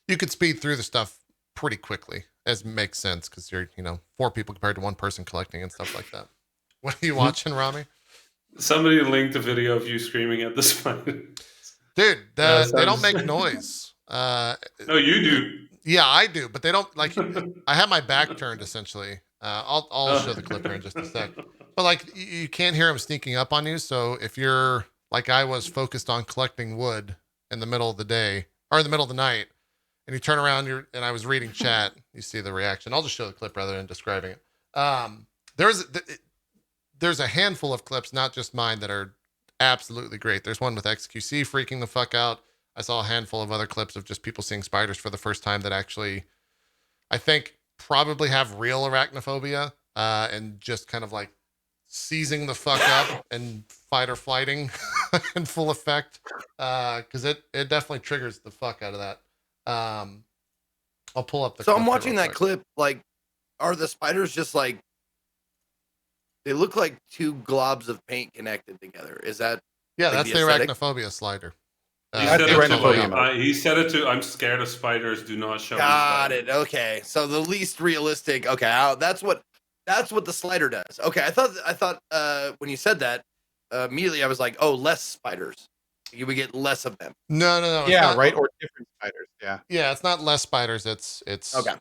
you could speed through the stuff pretty quickly, as makes sense because you're, 4 people compared to 1 person collecting and stuff like that. What are you watching, Rami? Somebody linked a video of you screaming at the spider. Dude, they don't make noise. No, you do. Yeah, I do, but they don't, like, I have my back turned essentially. I'll show the clip here in just a sec. But like you can't hear him sneaking up on you. So if you're like I was focused on collecting wood in the middle of the day or in the middle of the night, and you turn around, and I was reading chat, you see the reaction. I'll just show the clip rather than describing it. There's a handful of clips, not just mine, that are absolutely great. There's one with XQC freaking the fuck out. I saw a handful of other clips of just people seeing spiders for the first time that actually, I think, probably have real arachnophobia and just kind of like seizing the fuck up and fight or flighting in full effect because it definitely triggers the fuck out of that. I'll pull up the. So I'm watching that clip. Like, are the spiders just like? They look like two globs of paint connected together. Is that? Yeah, like that's the aesthetic? arachnophobia slider. He said, that's it to, arachnophobia. like, he said it to, I'm scared of spiders, do not show me Got spiders. it. Okay, so the least realistic. Okay, that's what the slider does. Okay, I thought when you said that, immediately I was like, oh, less spiders. You would get less of them. No. Yeah, not, right. Or different spiders. Yeah. Yeah, it's not less spiders. It's Okay.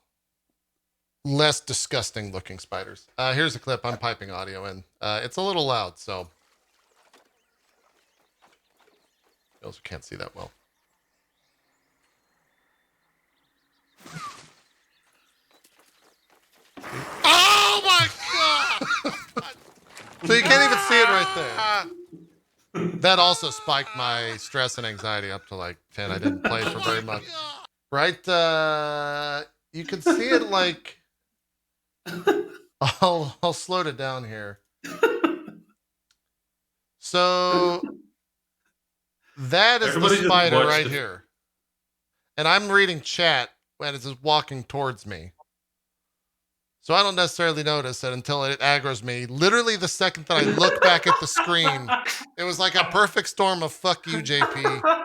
less disgusting looking spiders. Here's a clip. I'm piping audio in. It's a little loud, so you also can't see that well. Oh my god! So you can't even see it right there. That also spiked my stress and anxiety up to like 10. I didn't play for very much. Right? You can see it like. I'll slow it down here. So that is Everybody the just spider watched right it. here. And I'm reading chat when it's just walking towards me. So I don't necessarily notice it until it aggroes me. Literally the second that I look back at the screen, it was like a perfect storm of fuck you, JP.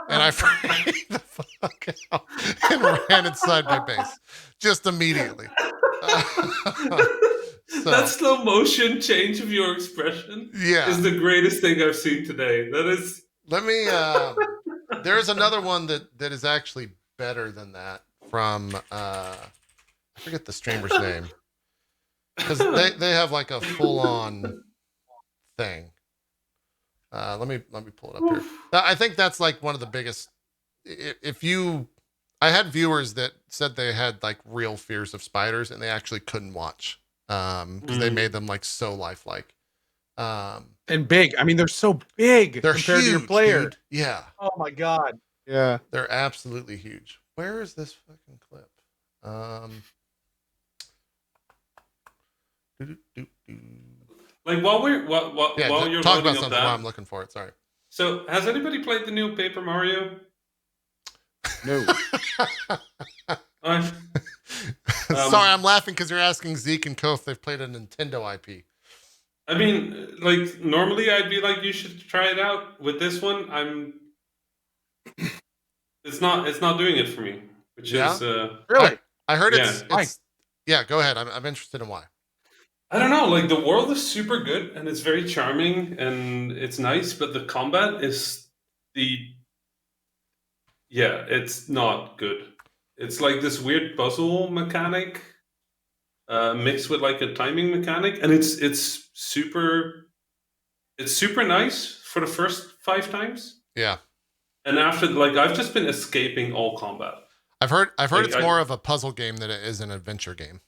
And I freaked the fuck out and ran inside my base. Just immediately. That slow motion change of your expression is the greatest thing I've seen today. That is. Let me. There's another one that is actually better than that from. I forget the streamer's name because they have like a full on thing. Let me pull it up here. I think that's like one of the biggest. I had viewers that said they had like real fears of spiders and they actually couldn't watch because they made them like so lifelike. And big. I mean, they're so big They're compared huge, to your player. dude. Yeah. Oh my god. Yeah. They're absolutely huge. Where is this fucking clip? Like while you're talk about loading up something that, while I'm looking for it. Sorry. So has anybody played the new Paper Mario? No. Sorry, I'm laughing because you're asking Zeke and Cohh if they've played a Nintendo IP. I mean, like normally I'd be like, you should try it out. With this one, it's not doing it for me, which is really. I heard yeah. it's yeah. Go ahead. I'm interested in why. I don't know. Like the world is super good and it's very charming and it's nice, but the combat is it's not good. It's like this weird puzzle mechanic mixed with like a timing mechanic, and it's super nice for the first 5 times. Yeah. And after, like, I've just been escaping all combat. I've heard Like, it's more of a puzzle game than it is an adventure game.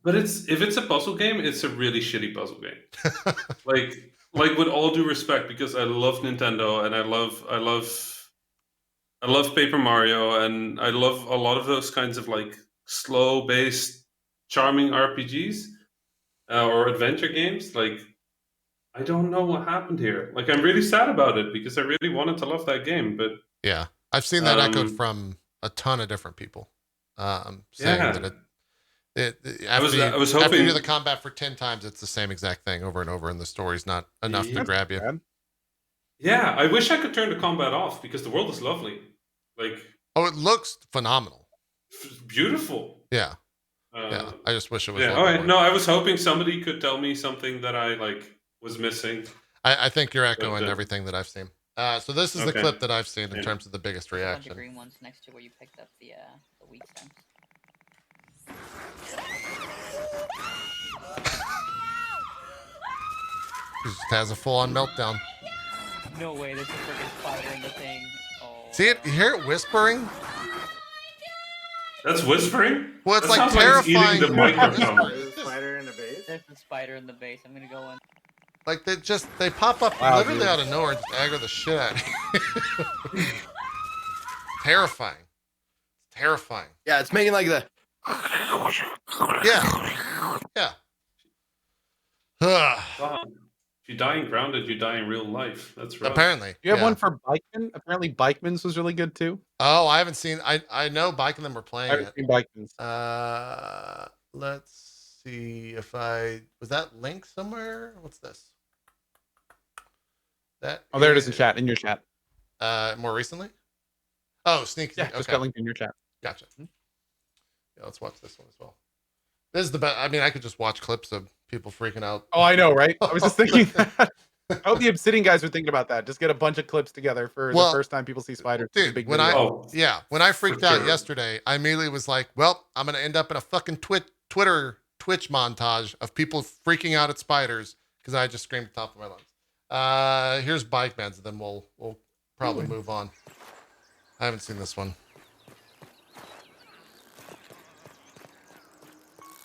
But if it's a puzzle game, it's a really shitty puzzle game. like with all due respect, because I love Nintendo and I love Paper Mario and I love a lot of those kinds of like slow-based, charming RPGs or adventure games. Like, I don't know what happened here. Like, I'm really sad about it because I really wanted to love that game, but yeah, I've seen that echoed from a ton of different people, saying that I was hoping after you do the combat for 10 times, it's the same exact thing over and over, and the story's not enough to grab you. Bad. Yeah, I wish I could turn the combat off because the world is lovely. Like, oh, it looks phenomenal. Beautiful. Yeah. Yeah. I just wish it was. Yeah. All right. No, I was hoping somebody could tell me something that I was missing. I think you're echoing everything that I've seen. So this is the Okay. clip that I've seen in terms of the biggest The reaction. green ones next to where you picked up the weak stones. He just has a full-on meltdown. No way, there's a freaking spider in the thing. Oh, See it? You hear it whispering? That's whispering? Well, it's That like sounds like it's terrifying. eating the microphone. There's a spider in the base. there's a spider in the base. I'm gonna go in. Like they pop up Wow, literally dude. out of nowhere and just aggro the shit out of you. Terrifying. Terrifying. Yeah, it's making like the. Yeah. Yeah. Ugh. Wow. If you die in Grounded, you die in real life. That's right. Apparently. You have yeah. one for Bikeman? Apparently Bikeman's was really good too. Oh, I haven't seen. I know Bike and them were I playing haven't it. seen Bikeman's. Let's see if was that link somewhere. What's this? That. Oh, there it is in chat, in your chat. More recently. Oh, sneak. Yeah, Okay. just got linked in your chat. Gotcha. Yeah, let's watch this one as well. This is the best. I mean, I could just watch clips of people freaking out. Oh, I know, right? I was just thinking that. I hope the Obsidian guys are thinking about that. Just get a bunch of clips together for Well, the first time people see spiders. It's a dude, big when video. when I freaked out sure. yesterday, I immediately was like, well, I'm going to end up in a fucking Twitch montage of people freaking out at spiders because I just screamed at the top of my lungs. Here's Bike Bands, and then we'll probably move on. I haven't seen this one.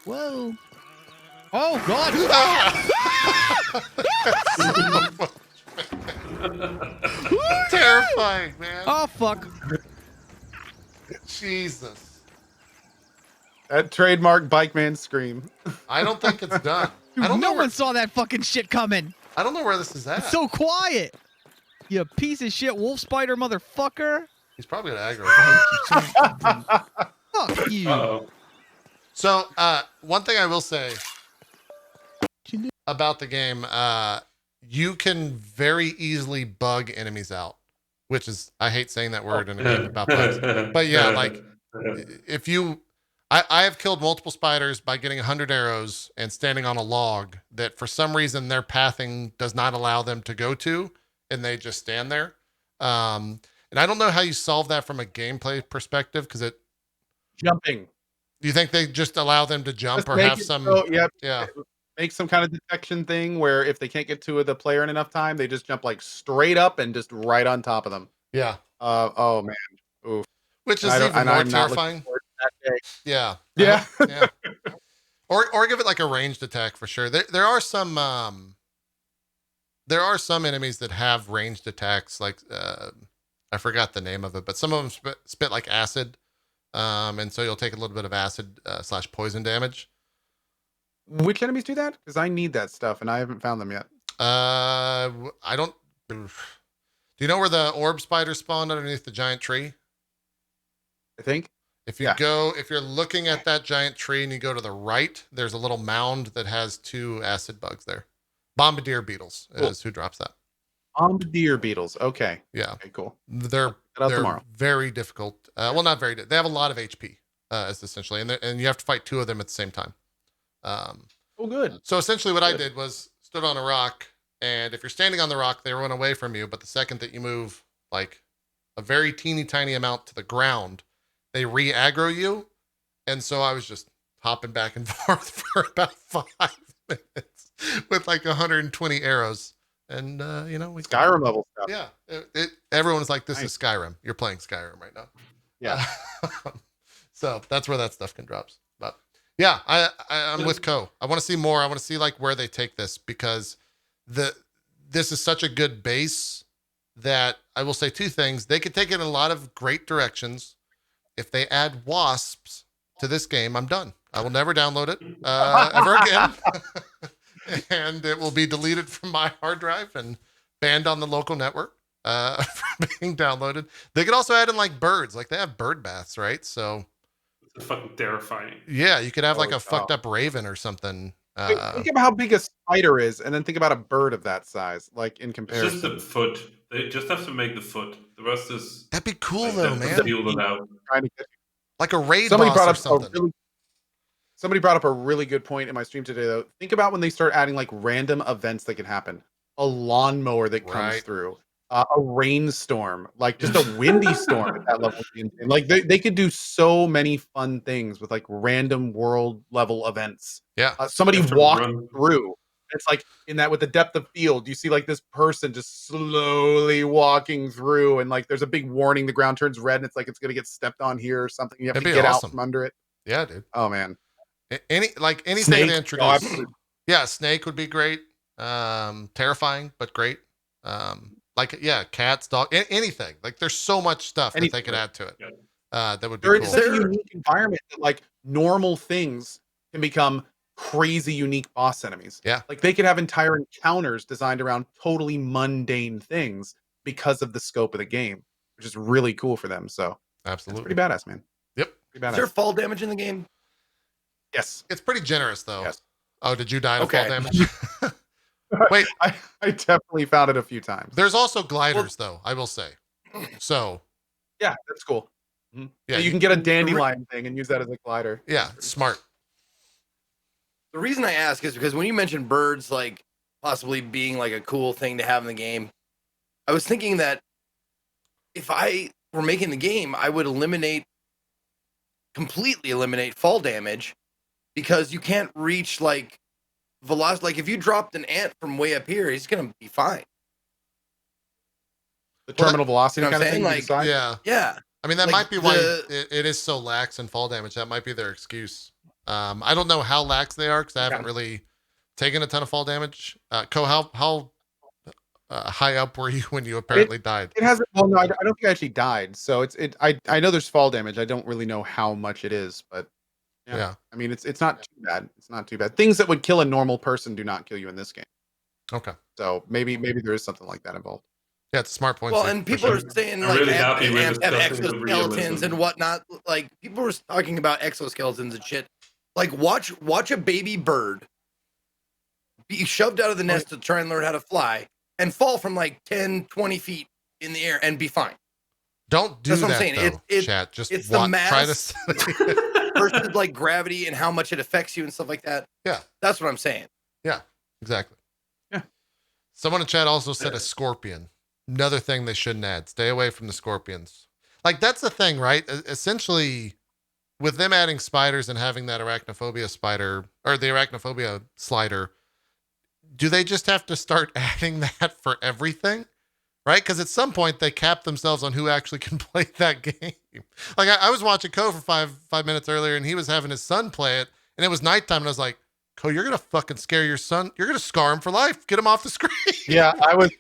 Whoa. Oh, God. Terrifying, man. Oh, fuck. Jesus. That trademark Bikeman scream. I don't think it's done. Dude, I don't no know where, one saw that fucking shit coming. I don't know where this is at. It's so quiet. You piece of shit wolf spider motherfucker. He's probably gonna aggro. Fuck you. Uh-oh. So, one thing I will say about the game, you can very easily bug enemies out, which is, I hate saying that word in a game about bugs. But yeah, like, if you, I have killed multiple spiders by getting 100 arrows and standing on a log that for some reason their pathing does not allow them to go to, and they just stand there. And I don't know how you solve that from a gameplay perspective, because it, Jumping. do you think they just allow them to jump Just or make have it some? so- yep. Yeah. Make some kind of detection thing where if they can't get to the player in enough time, they just jump like straight up and just right on top of them. Yeah. Oh man. Oof. Which is I don't- even and more I'm not looking terrifying. forward to that day. Yeah. Yeah. Yeah. Or give it like a ranged attack for sure. There are some enemies that have ranged attacks, like I forgot the name of it, but some of them spit like acid. And so you'll take a little bit of acid / poison damage. Which enemies do that? Because I need that stuff and I haven't found them yet. I don't. Do you know where the orb spiders spawn underneath the giant tree? I think. If you if you're looking at that giant tree and you go to the right, there's a little mound that has 2 acid bugs there. Bombardier beetles is who drops that. Bombardier beetles. Okay. Yeah. Okay, cool. They're Get out tomorrow. very difficult. Well, not very. They have a lot of HP, is essentially, and you have to fight 2 of them at the same time. Oh, good. So essentially, what I did was stood on a rock, and if you're standing on the rock, they run away from you. But the second that you move like a very teeny tiny amount to the ground, they re-aggro you. And so I was just hopping back and forth for about 5 minutes with like 120 arrows. And, we Skyrim level stuff. Yeah. Everyone's like, this Nice. is Skyrim. You're playing Skyrim right now. Yeah. So that's where that stuff can drop. But yeah, I'm with Cohh. I want to see more. I want to see like where they take this, because this is such a good base that I will say 2 things. They could take it in a lot of great directions. If they add wasps to this game, I'm done. I will never download it ever again. And it will be deleted from my hard drive and banned on the local network from being downloaded. They could also add in like birds. Like they have bird baths, right? So It's fucking terrifying. yeah, you could have like Oh, a fucked up raven or something. Think about how big a spider is, and then think about a bird of that size, like in It's comparison. just the foot. They just have to make the foot. The rest is That'd be cool like, though, they man. feel it out. Trying to get Like a raid Somebody boss brought or up something. somebody brought up a really good point in my stream today, though. Think about when they start adding like random events that can happen. A lawnmower that comes Right. through, a rainstorm, like just a windy storm at that level. would be insane. Like they could do so many fun things with like random world level events. Yeah. Somebody You have to walked run. through It's like in that with the depth of field, you see like this person just slowly walking through, and like there's a big warning, the ground turns red, and it's like it's gonna get stepped on here or something. You have That'd to be get awesome. out from under it. Yeah, dude. Oh man. Anything Snake? they Oh, introduce. absolutely. Yeah, Snake would be great. Terrifying, but great. Cats, dog, anything. Like there's so much stuff that they could add to it. That would be They're cool. in such a unique environment that like normal things can become crazy unique boss enemies. Yeah. Like they could have entire encounters designed around totally mundane things because of the scope of the game, which is really cool for them. So Absolutely. it's pretty badass, man. Yep. Pretty badass. Is there fall damage in the game? Yes. It's pretty generous though. Yes. Oh, did you die to Okay. fall damage? Wait, I definitely found it a few times. there's also gliders though, I will say. So Yeah, that's cool. Mhm. Yeah, So you can get a dandelion thing and use that as a glider. yeah, smart. The reason I ask is because when you mentioned birds, like possibly being like a cool thing to have in the game, I was thinking that if I were making the game, I would completely eliminate fall damage because you can't reach like velocity. Like if you dropped an ant from way up here, he's gonna be fine. The terminal velocity you know what kind I'm of thing. saying? you decide? Yeah. Yeah. I mean, that Like might be why the- it is so lax in fall damage. That might be their excuse. I don't know how lax they are because I haven't really taken a ton of fall damage. Cohh, how high up were you when you apparently died? It hasn't. Well, no, I don't think I actually died. So I know there's fall damage. I don't really know how much it is, but Yeah. I mean, it's not too bad. It's not too bad. Things that would kill a normal person do not kill you in this game. Okay. So maybe there is something like that involved. Yeah, it's a smart point. Well, Zeke, and for people sure. are saying I'm like really happy with ants have discussing the exoskeletons realism. and whatnot. Like people were talking about exoskeletons and shit. Like watch a baby bird be shoved out of the nest to try and learn how to fly and fall from like 10, 20 feet in the air and be fine. Don't do That's that what I'm saying. though, chat. Just it's the try mass- to. Versus like gravity and how much it affects you and stuff like that. Yeah. That's what I'm saying. Yeah, exactly. Yeah. Someone in chat also said a scorpion. Another thing they shouldn't add. Stay away from the scorpions. Like that's the thing, right? Essentially, with them adding spiders and having that arachnophobia spider or the arachnophobia slider, do they just have to start adding that for everything? Right? Because at some point they cap themselves on who actually can play that game. Like I was watching Cohh for five minutes earlier, and he was having his son play it, and it was nighttime, and I was like, Cohh, you're gonna fucking scare your son. You're gonna scar him for life. Get him off the screen. Yeah, I was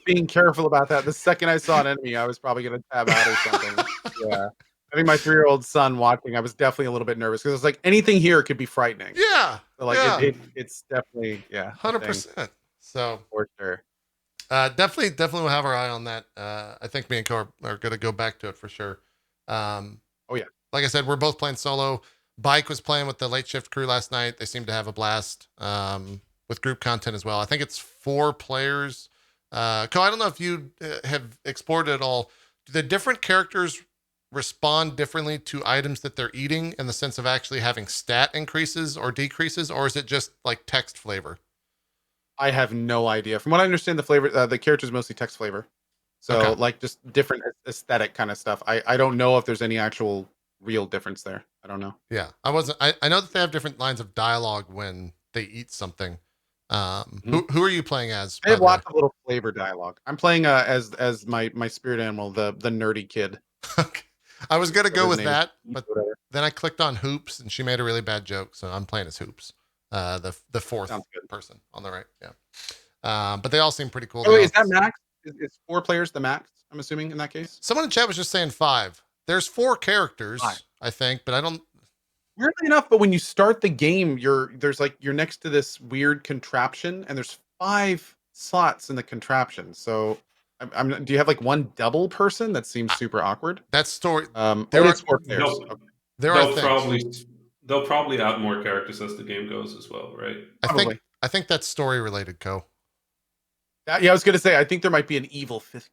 being careful about that. The second I saw an enemy, I was probably gonna tab out or something. Yeah. I think my 3-year-old son watching, I was definitely a little bit nervous because it's like anything here could be frightening. Yeah. So like yeah. it's definitely 100%. So for sure. definitely we'll have our eye on that. I think me and Cohh are gonna go back to it for sure. Oh yeah. Like I said, we're both playing solo. Bike was playing with the late shift crew last night. They seem to have a blast with group content as well. I think it's 4 players. Cohh, I don't know if you have explored it at all. Do the different characters respond differently to items that they're eating in the sense of actually having stat increases or decreases, or is it just like text flavor? I have no idea. From what I understand, the flavor, the character is mostly text flavor. So Okay. like just different aesthetic kind of stuff. I don't know if there's any actual real difference there. I don't know. Yeah, I know that they have different lines of dialogue when they eat something. Who are you playing as? I have lots of little flavor dialogue. I'm playing as my spirit animal, the nerdy kid. Okay. I was gonna go with that, but Whatever. then I clicked on Hoops and she made a really bad joke, so I'm playing as Hoops, the 4th Sounds good. person on the right. Yeah, but they all seem pretty cool. Oh, They wait, is all- that max? Is 4 players the max? I'm assuming in that case. Someone in chat was just saying 5. There's 4 characters, 5. I think, but I don't. Weirdly enough, but when you start the game, you're next to this weird contraption, and there's 5 slots in the contraption. So, do you have like one double person? That seems super awkward. That's story. There are- is 4 players. No. Okay. There are They'll probably add more characters as the game goes as well, right? Probably. I think that's story related, Cohh. Yeah, I was gonna say I think there might be an evil 5th.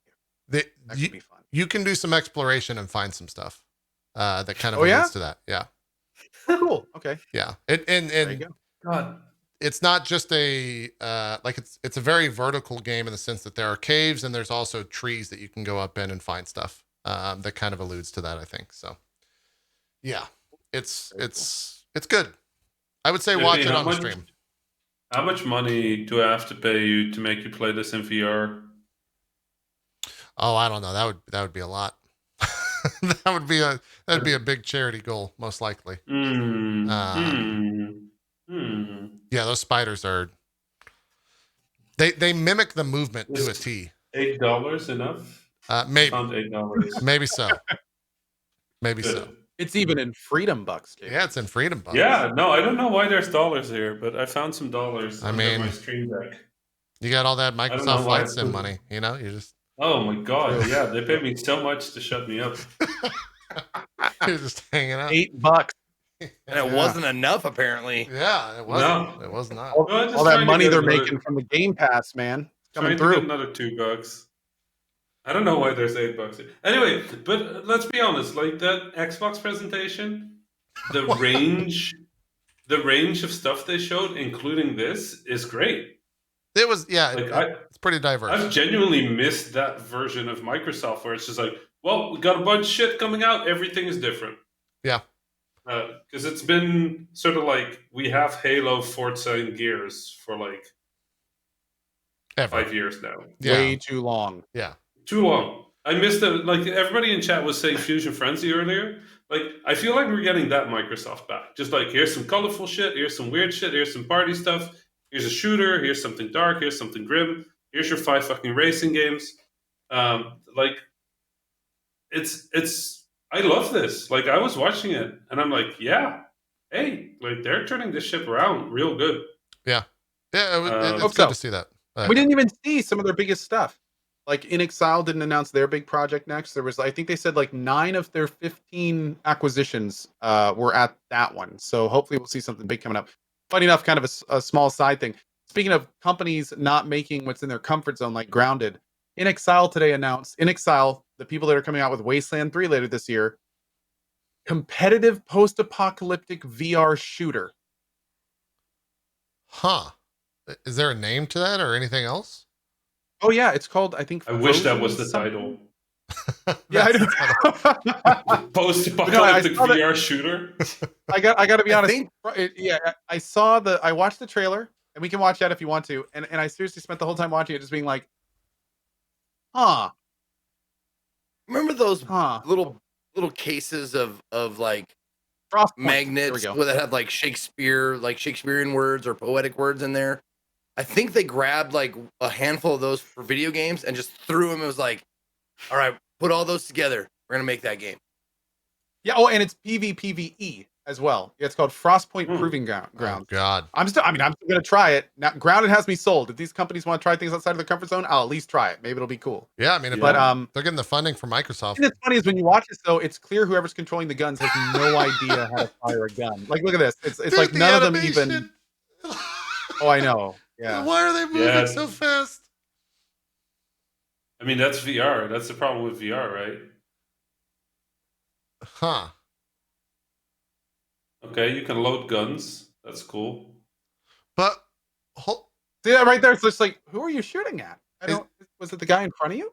That could be fun. You can do some exploration and find some stuff that kind of Oh, yeah? alludes to that. Yeah, Oh, cool. Okay. yeah. There you And go. God. it's not just a like it's a very vertical game in the sense that there are caves and there's also trees that you can go up in and find stuff that kind of alludes to that, I think. So yeah, it's good. I would say JP, watch it how on the much- stream. How much money do I have to pay you to make you play this in VR? Oh, I don't know. That would be a lot. That'd be a big charity goal, most likely. Yeah, those spiders are. They mimic the movement to a T. $8 enough? I Maybe found $8. maybe so. Maybe Good. so. It's even in freedom bucks, dude. Yeah, it's in freedom bucks. Yeah, no, I don't know why there's dollars here, but I found some dollars I under mean- my Stream Deck. You got all that don't know Microsoft why Flight I Sim put- money. You know, you just Oh my god, yeah, they paid me so much to shut me up. you're just hanging out. $8. And it Yeah. wasn't enough, apparently. Yeah, it wasn't. No. It was not. All, Well, just all that trying to money get they're another- making from the Game Pass, man, it's coming Trying to through. get another $2. I don't know why there's $8 here. Anyway, but let's be honest, like that Xbox presentation, the range of stuff they showed, including this, is great. It was Like it's pretty diverse. I've genuinely missed that version of Microsoft where it's just like, well, we got a bunch of shit coming out, everything is different. Yeah. Because it's been sort of like we have Halo, Forza, and Gears for like Ever. 5 years now. Yeah. Way too long. Yeah. Too long. I missed it. Like everybody in chat was saying Fusion Frenzy earlier. Like I feel like we're getting that Microsoft back. Just like here's some colorful shit, here's some weird shit, here's some party stuff, here's a shooter, here's something dark, here's something grim, here's your 5 fucking racing games. Like it's I love this. Like I was watching it and I'm like, yeah, hey, like they're turning this ship around real good. Yeah, it's Hope good so. to see that. We didn't even see some of their biggest stuff. Like In Exile didn't announce their big project next. There was, I think they said like 9 of their 15 acquisitions were at that one. So hopefully we'll see something big coming up. Funny enough, kind of a small side thing. Speaking of companies not making what's in their comfort zone, like Grounded, In Exile today announced, In Exile, the people that are coming out with Wasteland 3 later this year, competitive post-apocalyptic VR shooter. Huh. Is there a name to that or anything else? Oh yeah, it's called, I think. I wish that was the Frozen title. Yeah, That's the title. I know. Post-apocalyptic saw that- VR shooter. I got to be I honest. think- I watched the trailer, and we can watch that if you want to. And I seriously spent the whole time watching it just being like, Remember those huh. little cases of like Frostpoint. There we magnets go. where that had like Shakespearean words or poetic words in there? I think they grabbed like a handful of those for video games and just threw them. It was like, all right, put all those together. We're gonna make that game. Yeah. Oh, and it's PvPvE as well. Yeah, it's called Frostpoint Proving Oh Ground. God. I'm still gonna try it. Now, Grounded has me sold. If these companies want to try things outside of their comfort zone, I'll at least try it. Maybe it'll be cool. Yeah, I mean, if But they're getting the funding from Microsoft. and it's funny is when you watch this though, it's clear whoever's controlling the guns has no idea how to fire a gun. Like, look at this. It's Dude, like the none of them animation. even. Oh, I know. Yeah. Why are they moving Yeah. so fast? I mean, that's VR. That's the problem with VR, right? Huh. Okay, you can load guns. That's cool. But See that right there? It's just like, who are you shooting at? I Is- don't. Was it the guy in front of you?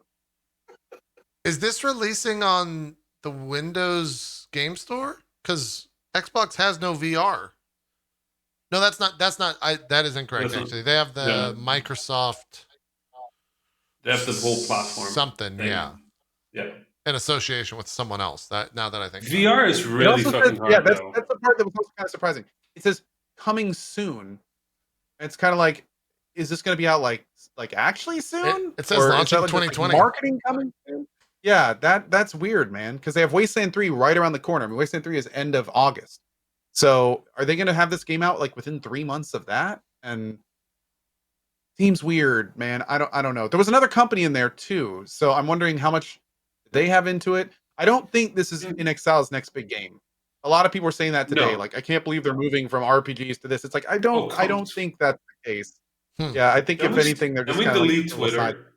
is this releasing on the Windows Game Store? Because Xbox has no VR. No, that's not. That is incorrect. That's not- Actually, they have the yeah. Microsoft. They have the whole platform. Something, thing. yeah, Yeah. in association with someone else. That now that I think. about it. VR is It really also fucking says, hard. yeah, that's though. the part that was also kind of surprising. It says coming soon. And it's kind of like, is this going to be out like actually soon? It says Or is launching that just, like, 2020. marketing coming soon. Yeah, that's weird, man. Because they have Wasteland 3 right around the corner. I mean, Wasteland 3 is end of August. So are they going to have this game out like within 3 months of that? And seems weird, man. I don't know. There was another company in there too, so I'm wondering how much they have into it. I don't think this is In Exile's next big game. A lot of people were saying that today. No. Like, I can't believe they're moving from RPGs to this. It's like I don't come- think that's the case. Hmm. Yeah, I think Can if we- anything, they're Can just we kind of delete Twitter?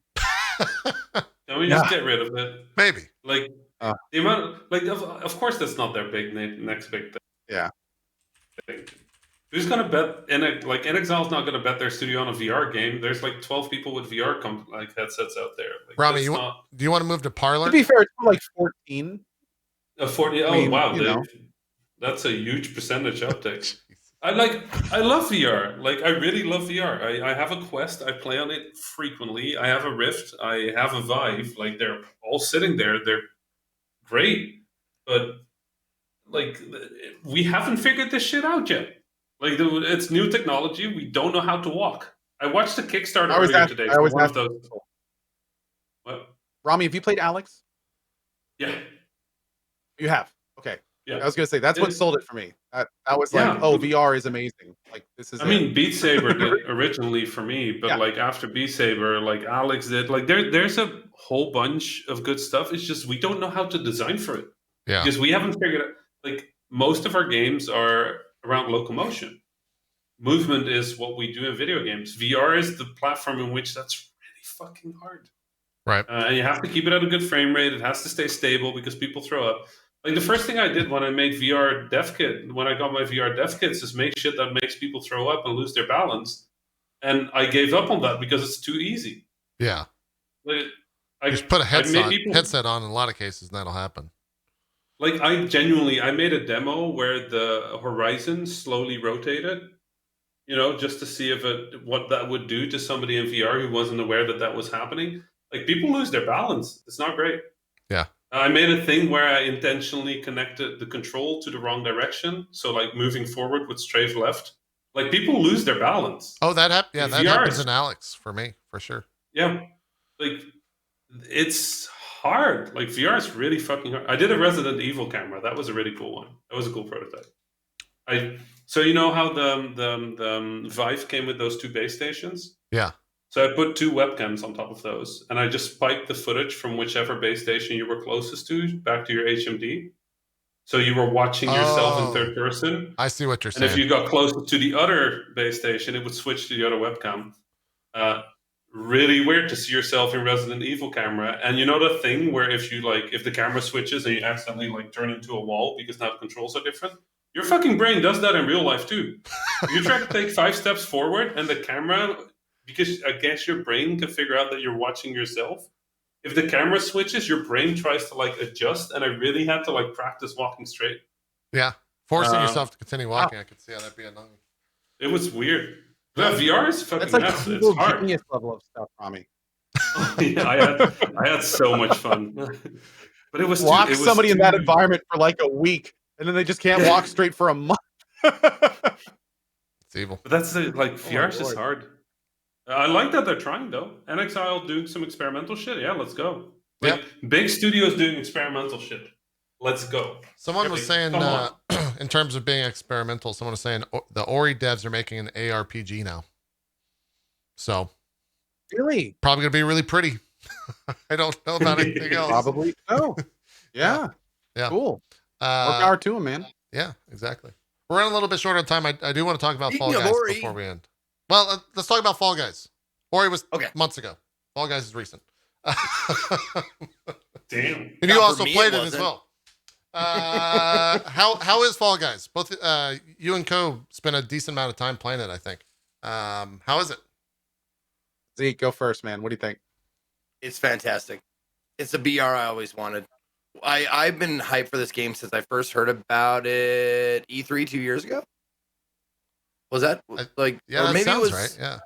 Can we just Yeah. get rid of it? Maybe. Like the amount, like of course that's not their big next big thing. Yeah. Who's gonna bet? In Exile's not gonna bet their studio on a VR game. There's like 12 people with VR headsets out there. Like, Rami, that's do you want to move to Parlor? To be fair, it's more like 14. a 40. Oh I mean, wow, you know. that's a huge percentage uptick. I love VR. Like, I really love VR. I have a Quest. I play on it frequently. I have a Rift. I have a Vive. Like, they're all sitting there. They're great, but like, we haven't figured this shit out yet. Like, it's new technology. We don't know how to walk. I watched a Kickstarter earlier today I for always one of ask those. people. What? Rami, have you played Alex? Yeah, You have. Okay. yeah. I was gonna say that's what sold it for me. That was Yeah. like, oh, VR is amazing. Like this is. I mean, Beat Saber did originally for me, but Yeah. like after Beat Saber, like Alex did. Like there's a whole bunch of good stuff. It's just we don't know how to design for it Yeah. because we haven't figured out. Like most of our games are around locomotion. Movement is what we do in video games. VR is the platform in which that's really fucking hard. Right. And you have to keep it at a good frame rate. It has to stay stable because people throw up. Like the first thing I did when I made VR dev kit, when I got my VR dev kits, is make shit that makes people throw up and lose their balance. And I gave up on that because it's too easy. Yeah. Like, Just put a headset people, on in a lot of cases, and that'll happen. like I made a demo where the horizon slowly rotated, just to see what that would do to somebody in VR who wasn't aware that that was happening. Like people lose their balance. It's not great. Yeah. I made a thing where I intentionally connected the control to the wrong direction. So like moving forward with strafe left. Like people lose their balance. Oh, that Like, that happens in Alex for me, for sure. Yeah. Like it's hard. Like VR is really fucking hard. I did a Resident Evil camera. That was a really cool one. That was a cool prototype. So you know how the Vive came with those two base stations? Yeah. So I put two webcams on top of those, and I just spiked the footage from whichever base station you were closest to back to your HMD. So you were watching yourself in third person. I see what you're saying. And if you got closer to the other base station, it would switch to the other webcam. Really weird to see yourself in Resident Evil camera. And you know the thing where if the camera switches and you accidentally turn into a wall because now the controls are different? Your fucking brain does that in real life too. You try to take 5 steps forward and the camera, because I guess your brain can figure out that you're watching yourself. If the camera switches, your brain tries to adjust, and I really had to practice walking straight. Yeah, forcing yourself to continue walking. I could see how that'd be annoying. It was weird. Yeah, VR is fucking That's like nuts. the It's hard. genius level of stuff, Rami. Yeah, I had so much fun, but it was lock somebody in that environment for a week, and then they just can't walk straight for a month. It's evil. But that's VR is just hard. I like that they're trying though. NXIL doing some experimental shit. Yeah, let's go. Big studios doing experimental shit. Let's go. Someone was saying, in terms of being experimental, someone was saying the Ori devs are making an ARPG now. So, really, probably gonna be really pretty. I don't know about anything else. Probably so. Yeah. Cool. More power to him, man. Yeah, exactly. We're running a little bit short on time. I do want to talk about Fall Guys before we end. Well, let's talk about Fall Guys. Ori was months ago. Fall Guys is recent. Damn. And you also played it as well. How is Fall Guys? Both you and Cohh spent a decent amount of time playing it, I think. How is it? Zeke, go first, man. What do you think? It's fantastic. It's the BR I always wanted. I've been hyped for this game since I first heard about it E3 2 years ago. Was that yeah, or that maybe sounds it was right. Yeah,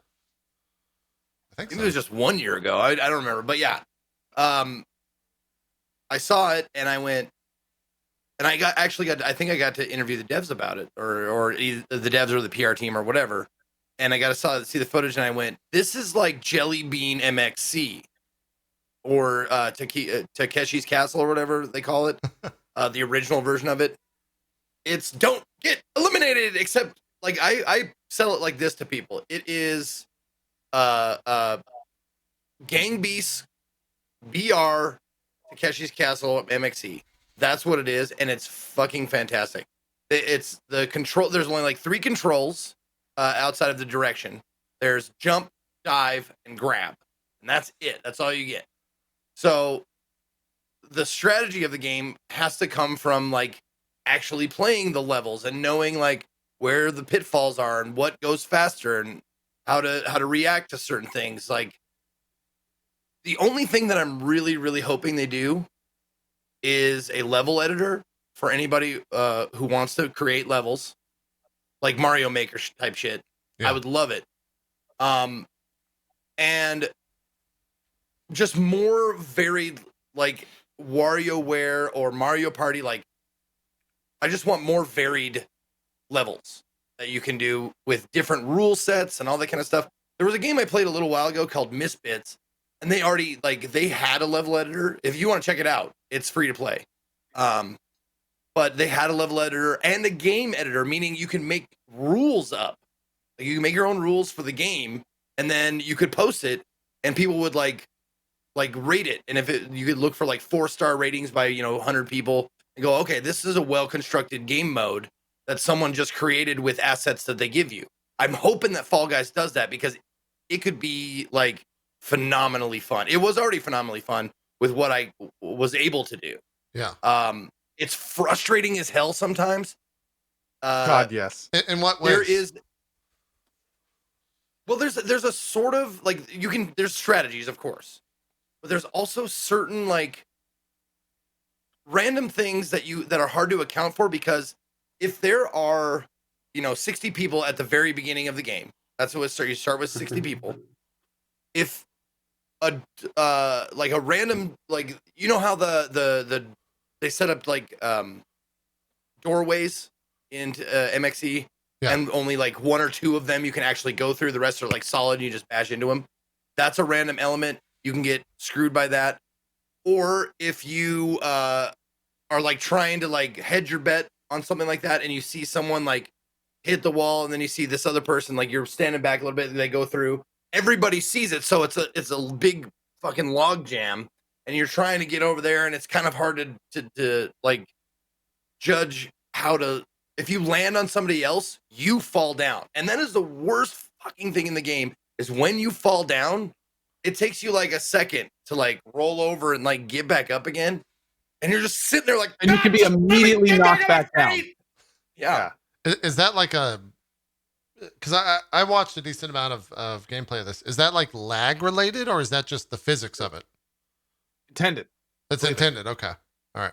I think maybe it was just 1 year ago. I don't remember, but yeah, I saw it and I went, and I think I got to interview the devs about it, or either the devs or the PR team or whatever, and I got to see the footage and I went, this is like Jelly Bean MXC. Or Takeshi's Castle or whatever they call it, the original version of it. It's don't get eliminated, except I sell it like this to people. It is Gang Beasts BR Takeshi's Castle MXC. That's what it is, and it's fucking fantastic. It's the control. There's only 3 controls outside of the direction. There's jump, dive, and grab, and that's it. That's all you get. So the strategy of the game has to come from actually playing the levels and knowing where the pitfalls are and what goes faster and how to react to certain things. The only thing that I'm really, really hoping they do is a level editor for anybody who wants to create levels. like Mario Maker type shit. Yeah. I would love it. And just more varied, like WarioWare or Mario Party. Like, I just want more varied levels that you can do with different rule sets and all that kind of stuff. There was a game I played a little while ago called Misbits, and they already they had a level editor. If you want to check it out, it's free to play. But they had a level editor and a game editor, meaning you can make rules up. Like, you can make your own rules for the game, and then you could post it, and people would like rate it. And if you could look for like 4-star ratings by 100 people and go, okay, this is a well-constructed game mode that someone just created with assets that they give you. I'm hoping that Fall Guys does that, because it could be like phenomenally fun. It was already phenomenally fun with what I was able to do. Yeah. It's frustrating as hell sometimes. God, yes. In what ways? There is. Well, there's a sort of like there's strategies, of course, but there's also certain like random things that are hard to account for, because if there are 60 people at the very beginning of the game, that's what you start with 60 people. If a random, like, how they set up like doorways into MXE, Yeah. and only like 1 or 2 of them you can actually go through. The rest are like solid, and you just bash into them. That's a random element. You can get screwed by that. Or if you are like trying to like hedge your bet on something like that, and you see someone like hit the wall, and then you see this other person, like, you're standing back a little bit, and they go through. Everybody sees it, so it's a big fucking log jam, and you're trying to get over there, and it's kind of hard to like judge how to. If you land on somebody else, you fall down, and that is the worst fucking thing in the game. Is when you fall down, it takes you like a second to like roll over and like get back up again, and you're just sitting there like, And you can be immediately knocked back down. Yeah. Is that like a? Because I watched a decent amount of gameplay of this. Is that like lag related, or is that just the physics of it? Intended. It's intended. Okay. All right.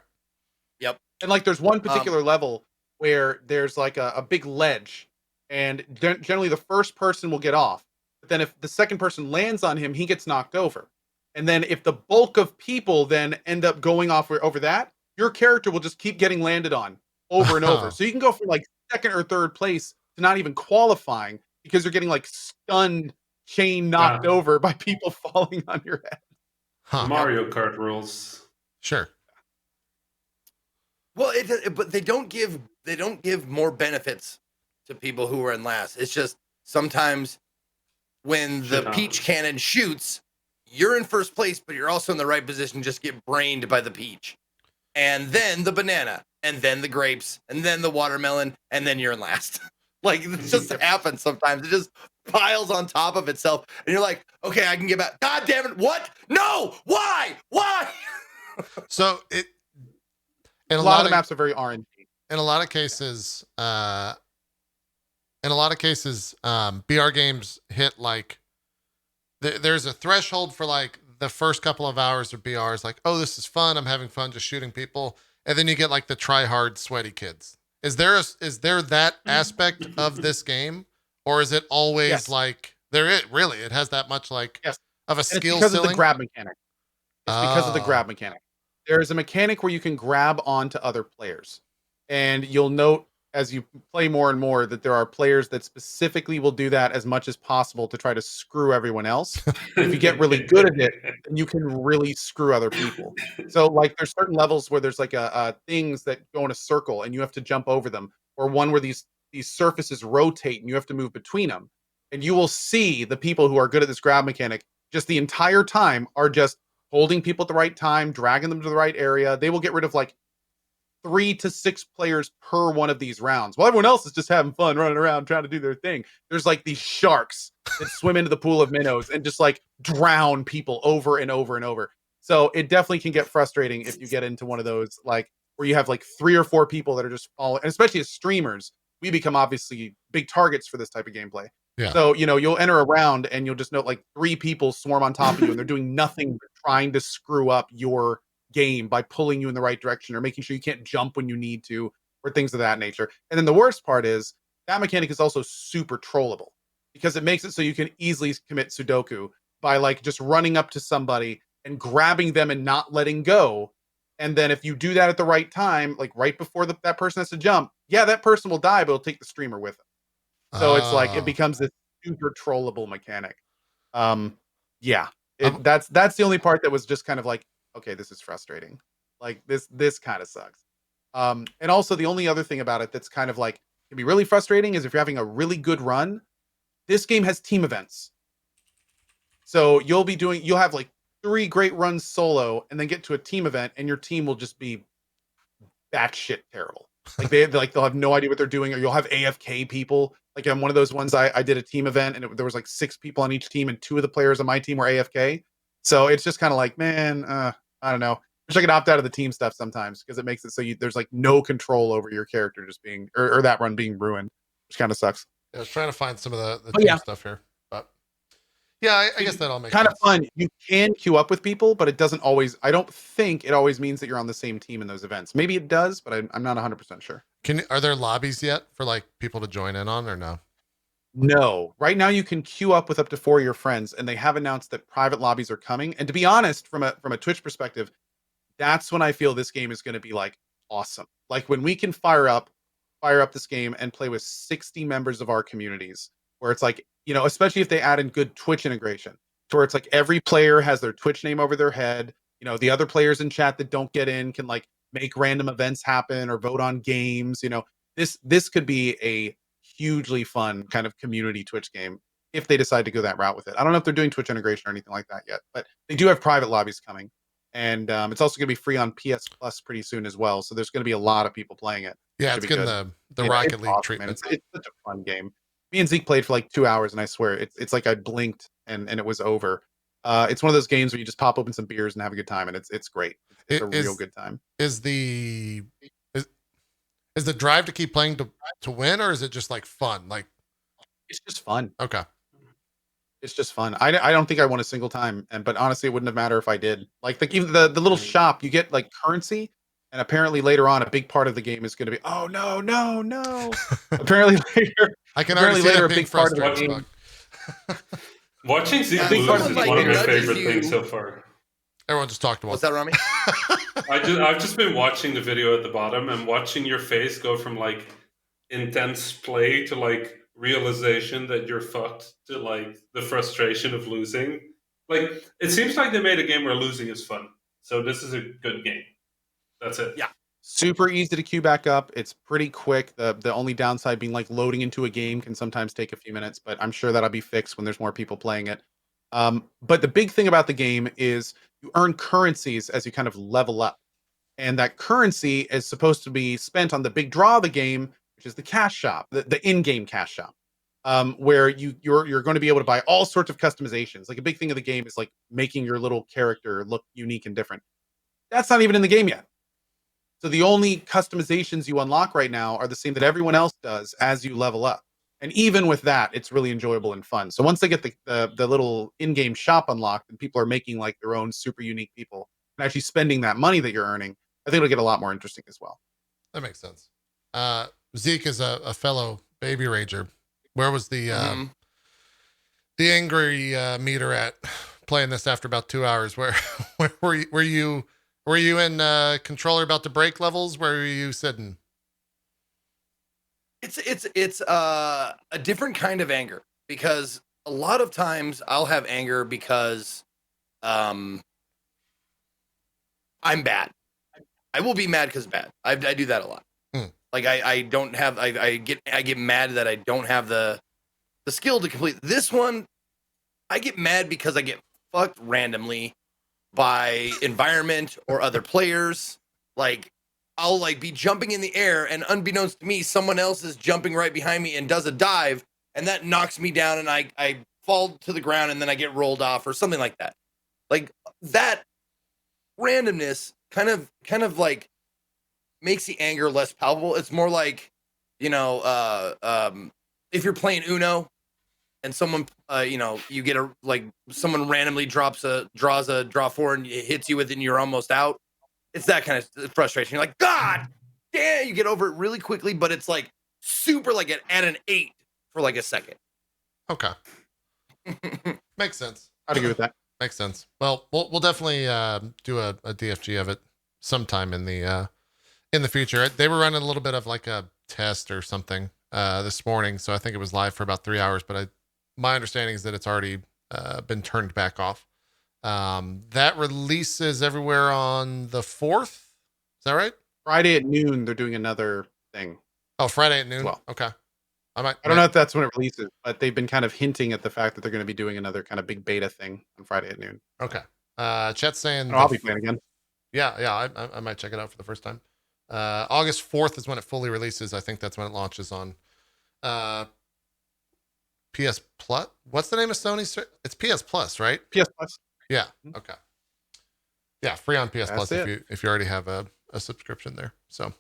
Yep. And like, there's one particular level where there's like a big ledge, and generally the first person will get off. But then if the second person lands on him, he gets knocked over. And then if the bulk of people then end up going off over that, your character will just keep getting landed on over and over. So you can go from like second or third place to not even qualifying, because you're getting like stunned, chain knocked over by people falling on your head. Huh. Mario Kart rules. Sure. Well, but they don't give more benefits to people who are in last. It's just sometimes when the peach cannon shoots, you're in first place, but you're also in the right position. Just get brained by the peach, and then the banana, and then the grapes, and then the watermelon, and then you're in last. Like, it just happens sometimes. It just piles on top of itself, and you're like, okay, I can get back. God damn it! What? No! Why? So it. A lot of the maps are very RNG. In a lot of cases, BR games hit like there's a threshold for like the first couple of hours of BRs, like, oh, this is fun, I'm having fun just shooting people, and then you get like the try hard sweaty kids. Is there that aspect of this game, or is it always like it has that much like of a skill because ceiling? Of the grab mechanic. It's because of the grab mechanic. There is a mechanic where you can grab onto other players, and you'll note as you play more and more that there are players that specifically will do that as much as possible to try to screw everyone else. If you get really good at it, then you can really screw other people. So like, there's certain levels where there's like things that go in a circle and you have to jump over them, or one where these surfaces rotate and you have to move between them. And you will see the people who are good at this grab mechanic just the entire time are just holding people at the right time, dragging them to the right area. They will get rid of like 3 to 6 players per one of these rounds, while everyone else is just having fun running around trying to do their thing. There's like these sharks that swim into the pool of minnows and just like drown people over and over and over. So it definitely can get frustrating if you get into one of those, like, where you have like 3 or 4 people that are just following, and especially as streamers, we become obviously big targets for this type of gameplay. Yeah. So, you'll enter a round and you'll just note like 3 people swarm on top of you, and they're doing nothing but trying to screw up your game by pulling you in the right direction or making sure you can't jump when you need to, or things of that nature. And then the worst part is that mechanic is also super trollable because it makes it so you can easily commit Sudoku by like just running up to somebody and grabbing them and not letting go. And then if you do that at the right time, like right before that person has to jump, yeah, that person will die, but it'll take the streamer with them. So it's like it Oh. becomes this super trollable mechanic. Yeah, Um, that's the only part that was just kind of like, okay, this is frustrating. Like this kind of sucks. And also the only other thing about it that's kind of like can be really frustrating is if you're having a really good run, this game has team events. So you'll have like 3 great runs solo and then get to a team event and your team will just be batshit terrible. Like they'll have no idea what they're doing, or you'll have AFK people. Like on one of those ones, I did a team event and there was like 6 people on each team, and 2 of the players on my team were AFK. So it's just kind of like, man, I don't know. Wish I could opt out of the team stuff sometimes because it makes it so there's like no control over your character just being or that run being ruined, which kind of sucks. I was trying to find some of the But team yeah. stuff here, but yeah, I guess that all makes Kind of sense. fun. You can queue up with people, but it doesn't always. I don't think it always means that you're on the same team in those events. Maybe it does, but I'm not 100% sure. Are there lobbies yet for like people to join in on or no? No, right now you can queue up with up to 4 of your friends, and they have announced that private lobbies are coming. And to be honest, from a Twitch perspective, that's when I feel this game is going to be like awesome. Like when we can fire up this game and play with 60 members of our communities, where it's like, especially if they add in good Twitch integration, to where it's like every player has their Twitch name over their head. The other players in chat that don't get in can like make random events happen or vote on games. This could be a hugely fun kind of community Twitch game if they decide to go that route with it. I don't know if they're doing Twitch integration or anything like that yet, but they do have private lobbies coming. And it's also going to be free on PS Plus pretty soon as well. So there's going to be a lot of people playing it. Yeah, Should it's be getting good. the It's Rocket League awesome, man. treatment. It's such a fun game. Me and Zeke played for like 2 hours, and I swear it's like I blinked and it was over. It's one of those games where you just pop open some beers and have a good time, and it's great. It's a real good time. Is the drive to keep playing to win, or is it just like fun? Like It's just fun. Okay. It's just fun. I don't think I won a single time, but honestly, it wouldn't have mattered if I did. Like even the little shop, you get like currency, and apparently later on, a big part of the game is going to be, oh no. Apparently later, I can already see later that a being big part of the frustrating. game. Watching Zeke Yeah, lose part is of one like of my nudges favorite you- things so far. Everyone just talked about What's that, Rami? I've just been watching the video at the bottom and watching your face go from like intense play to like realization that you're fucked to like the frustration of losing. Like it seems like they made a game where losing is fun. So this is a good game. That's it. Yeah. Super easy to queue back up. It's pretty quick. The only downside being like loading into a game can sometimes take a few minutes, but I'm sure that'll be fixed when there's more people playing it. But the big thing about the game is you earn currencies as you kind of level up. And that currency is supposed to be spent on the big draw of the game, which is the cash shop, the in-game cash shop, where you're going to be able to buy all sorts of customizations. Like a big thing of the game is like making your little character look unique and different. That's not even in the game yet. So the only customizations you unlock right now are the same that everyone else does as you level up. And even with that, it's really enjoyable and fun. So once they get the little in-game shop unlocked and people are making like their own super unique people and actually spending that money that you're earning, I think it'll get a lot more interesting as well. That makes sense. Zeke is a fellow baby rager. Where was the angry meter at playing this after about 2 hours? Where were you in controller about to break levels? Where were you sitting? It's a different kind of anger, because a lot of times I'll have anger because I'm bad. I will be mad because bad. I do that a lot. Like I don't have I get mad that I don't have the skill to complete this one. I get mad because I get fucked randomly by environment or other players. Like I'll like be jumping in the air, and unbeknownst to me, someone else is jumping right behind me and does a dive, and that knocks me down, and I fall to the ground, and then I get rolled off or something like that. Like that randomness kind of like makes the anger less palpable. It's more like, if you're playing Uno and someone, you get someone randomly draws a draw 4 and it hits you with it and you're almost out. It's that kind of frustration. You're like, God damn, you get over it really quickly, but it's like super like at an 8 for like a second. Okay. Makes sense. I'd agree with that. Makes sense. Well, we'll definitely do a DFG of it sometime in the future. They were running a little bit of like a test or something this morning, so I think it was live for about 3 hours. But my understanding is that it's already been turned back off. That releases everywhere on the 4th. Is that right? Friday at noon, they're doing another thing. Oh, Friday at noon. Well. Okay. I don't know if that's when it releases, but they've been kind of hinting at the fact that they're going to be doing another kind of big beta thing on Friday at noon. Okay. Chet's saying I'll be playing again. Yeah. I might check it out for the first time. August 4th is when it fully releases. I think that's when it launches on PS Plus. What's the name of Sony's? It's PS Plus, right? PS Plus. Yeah. Okay. Yeah, free on PS Plus That's if you already have a subscription there. So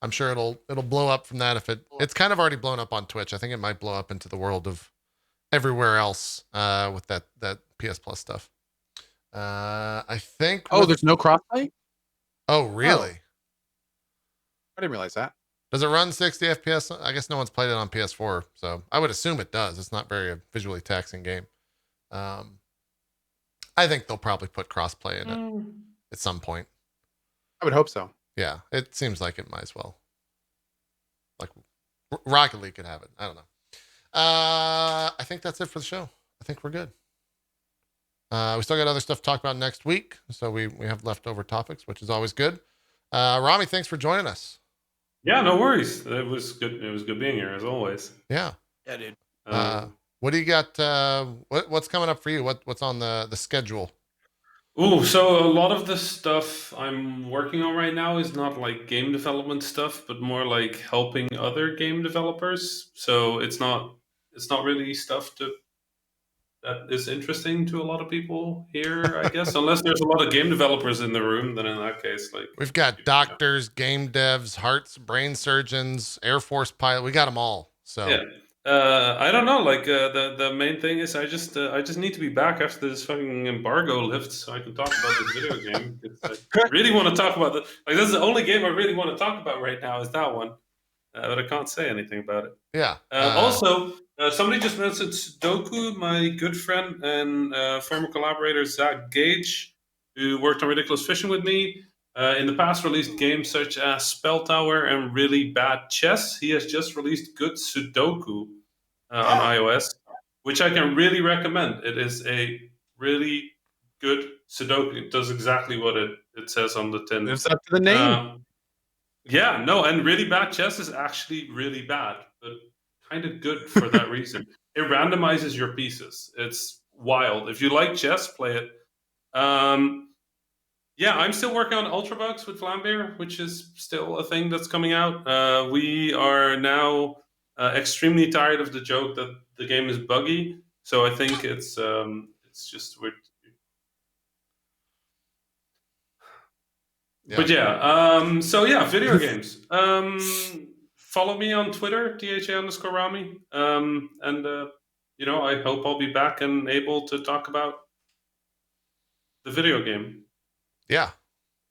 I'm sure it'll blow up from that. If it's kind of already blown up on Twitch. I think it might blow up into the world of everywhere else with that PS Plus stuff. I think. Oh, there's no crossplay? Oh, really? I didn't realize that. Does it run 60 FPS? I guess no one's played it on PS4, so I would assume it does. It's not very a visually taxing game. I think they'll probably put crossplay in it at some point. I would hope so. Yeah, it seems like it might as well. Like Rocket League could have it. I don't know. I think that's it for the show. I think we're good. We still got other stuff to talk about next week, so we have leftover topics, which is always good. Rami, thanks for joining us. Yeah, no worries. It was good. It was good being here as always. Yeah. Yeah, dude. What do you got? What's coming up for you? What's on the schedule? Ooh, so a lot of the stuff I'm working on right now is not like game development stuff, but more like helping other game developers. So it's not really stuff that is interesting to a lot of people here, I guess. Unless there's a lot of game developers in the room, then in that case, like We've got doctors, game devs, hearts, brain surgeons, Air Force pilot. We got them all. So yeah. I don't know. Like the main thing is I just need to be back after this fucking embargo lifts so I can talk about this video game. I really want to talk about it. Like that's the only game I really want to talk about right now is that one, but I can't say anything about it. Yeah. Also, somebody just mentioned Sudoku. My good friend and former collaborator Zach Gage, who worked on Ridiculous Fishing with me. In the past released games such as Spell Tower and Really Bad Chess. He has just released Good Sudoku on iOS, which I can really recommend. It is a really good Sudoku. It does exactly what it says on the tin. Lives up to the name. Yeah, no, and Really Bad Chess is actually really bad, but kind of good for that reason. It randomizes your pieces. It's wild. If you like chess, play it. Yeah, I'm still working on Ultrabugs with Flambeer, which is still a thing that's coming out. We are now extremely tired of the joke that the game is buggy, so I think it's just weird. Yeah. But yeah, so yeah, video games. Follow me on Twitter, DHA_Rami, and I hope I'll be back and able to talk about the video game. Yeah.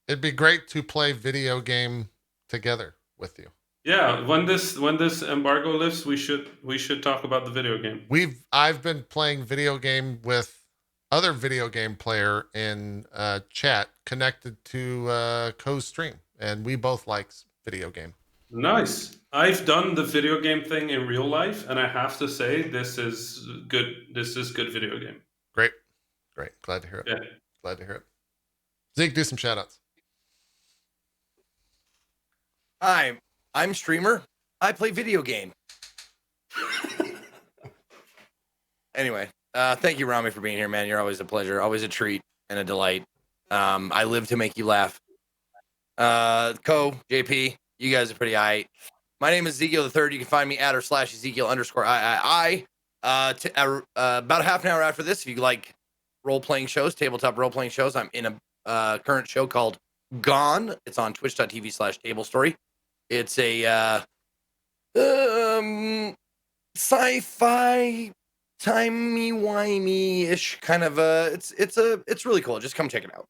It'd be great to play video game together with you. Yeah, when this embargo lifts, we should talk about the video game. I've been playing video game with other video game player in chat connected to Cohh's stream, and we both like video game. Nice. I've done the video game thing in real life, and I have to say this is good. This is good video game. Great. Glad to hear it. Yeah. Glad to hear it. Zeke, do some shout outs. Hi, I'm Streamer. I play video game. Anyway, thank you, Rami, for being here, man. You're always a pleasure, always a treat and a delight. I live to make you laugh. Cohh, JP, you guys are pretty aight. My name is Ezekiel the Third. You can find me at or / Ezekiel_III. About half an hour after this, if you like role-playing shows, tabletop role-playing shows, I'm in a current show called Gone. It's on twitch.tv/tablestory. It's a sci-fi timey-wimey-ish kind of it's really cool. Just come check it out.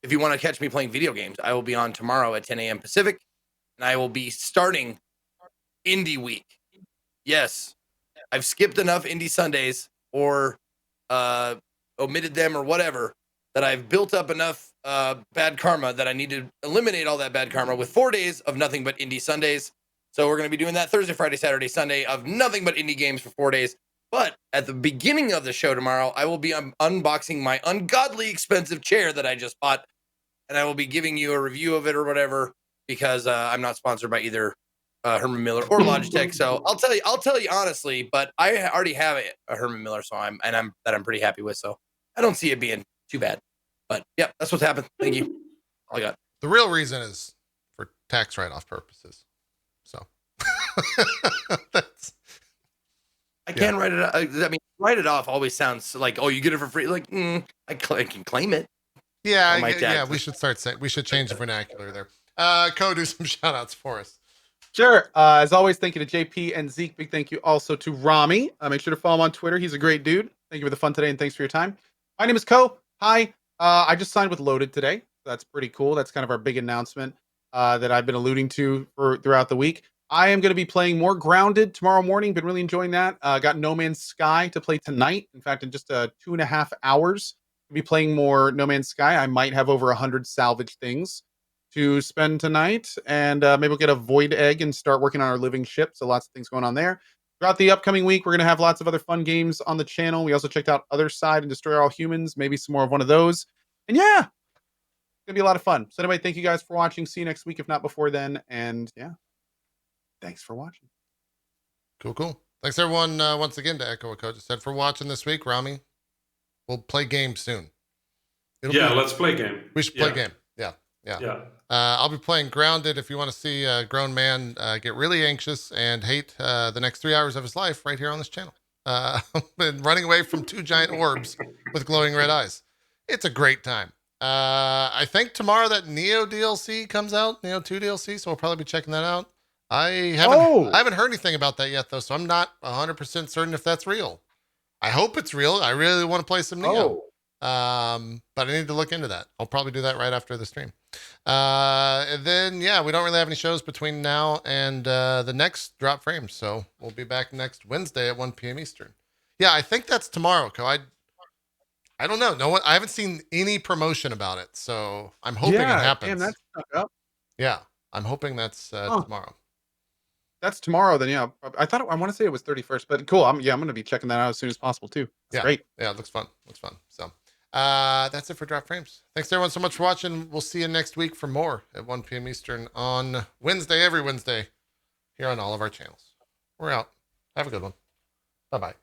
If you want to catch me playing video games, I will be on tomorrow at 10 a.m. Pacific, and I will be starting indie week. Yes, I've skipped enough indie Sundays or omitted them or whatever that I've built up enough bad karma that I need to eliminate all that bad karma with 4 days of nothing but indie Sundays. So we're going to be doing that Thursday, Friday, Saturday, Sunday of nothing but indie games for 4 days. But at the beginning of the show tomorrow, I will be unboxing my ungodly expensive chair that I just bought, and I will be giving you a review of it or whatever, because I'm not sponsored by either Herman Miller or Logitech. So I'll tell you honestly, but I already have a Herman Miller, so I'm pretty happy with. So I don't see it being too bad. But yeah, that's what's happened. Thank you. All I got. The real reason is for tax write-off purposes. So that's. I can write it. I mean, write it off always sounds like, oh, you get it for free. Like, I can claim it. Yeah. We should start saying, we should change the vernacular there. Cohh, do some shout outs for us. Sure. As always, thank you to JP and Zeke. Big thank you also to Rami. Make sure to follow him on Twitter. He's a great dude. Thank you for the fun today, and thanks for your time. My name is Cohh. Hi. I just signed with Loaded today. That's pretty cool. That's kind of our big announcement that I've been alluding to throughout the week. I am going to be playing more Grounded tomorrow morning. Been really enjoying that. Got No Man's Sky to play tonight. In fact, in just 2.5 hours, I'll be playing more No Man's Sky. I might have over 100 salvage things to spend tonight, and maybe we'll get a void egg and start working on our living ship. So lots of things going on there. Throughout the upcoming week, we're going to have lots of other fun games on the channel. We also checked out Other Side and Destroy All Humans, maybe some more of one of those. And yeah, it's going to be a lot of fun. So anyway, thank you guys for watching. See you next week, if not before then. And yeah, thanks for watching. Cool. Thanks everyone once again, to echo what Cohh just said, for watching this week. Rami, we'll play games soon. Let's play game. We should play game. Yeah. I'll be playing Grounded. If you want to see a grown man get really anxious and hate the next 3 hours of his life, right here on this channel. And running away from 2 giant orbs with glowing red eyes. It's a great time. I think tomorrow that Neo DLC comes out, Neo 2 DLC, so we'll probably be checking that out. I haven't heard anything about that yet, though, so I'm not 100% certain if that's real. I hope it's real. I really want to play some Neo. But I need to look into that. I'll probably do that right after the stream. And then, yeah, we don't really have any shows between now and the next Drop Frames, so we'll be back next Wednesday at 1 p.m. Eastern. Yeah, I think that's tomorrow, Cohh. I don't know. No one. I haven't seen any promotion about it, so I'm hoping it happens. Damn, that's stuck up. Yeah, I'm hoping that's tomorrow. That's tomorrow, then. Yeah, I want to say it was 31st, but cool. I'm going to be checking that out as soon as possible too. That's great. Yeah, it looks fun. So that's it for Drop Frames. Thanks everyone so much for watching. We'll see you next week for more at 1 p.m. Eastern on Wednesday, every Wednesday, here on all of our channels. We're out. Have a good one. Bye-bye.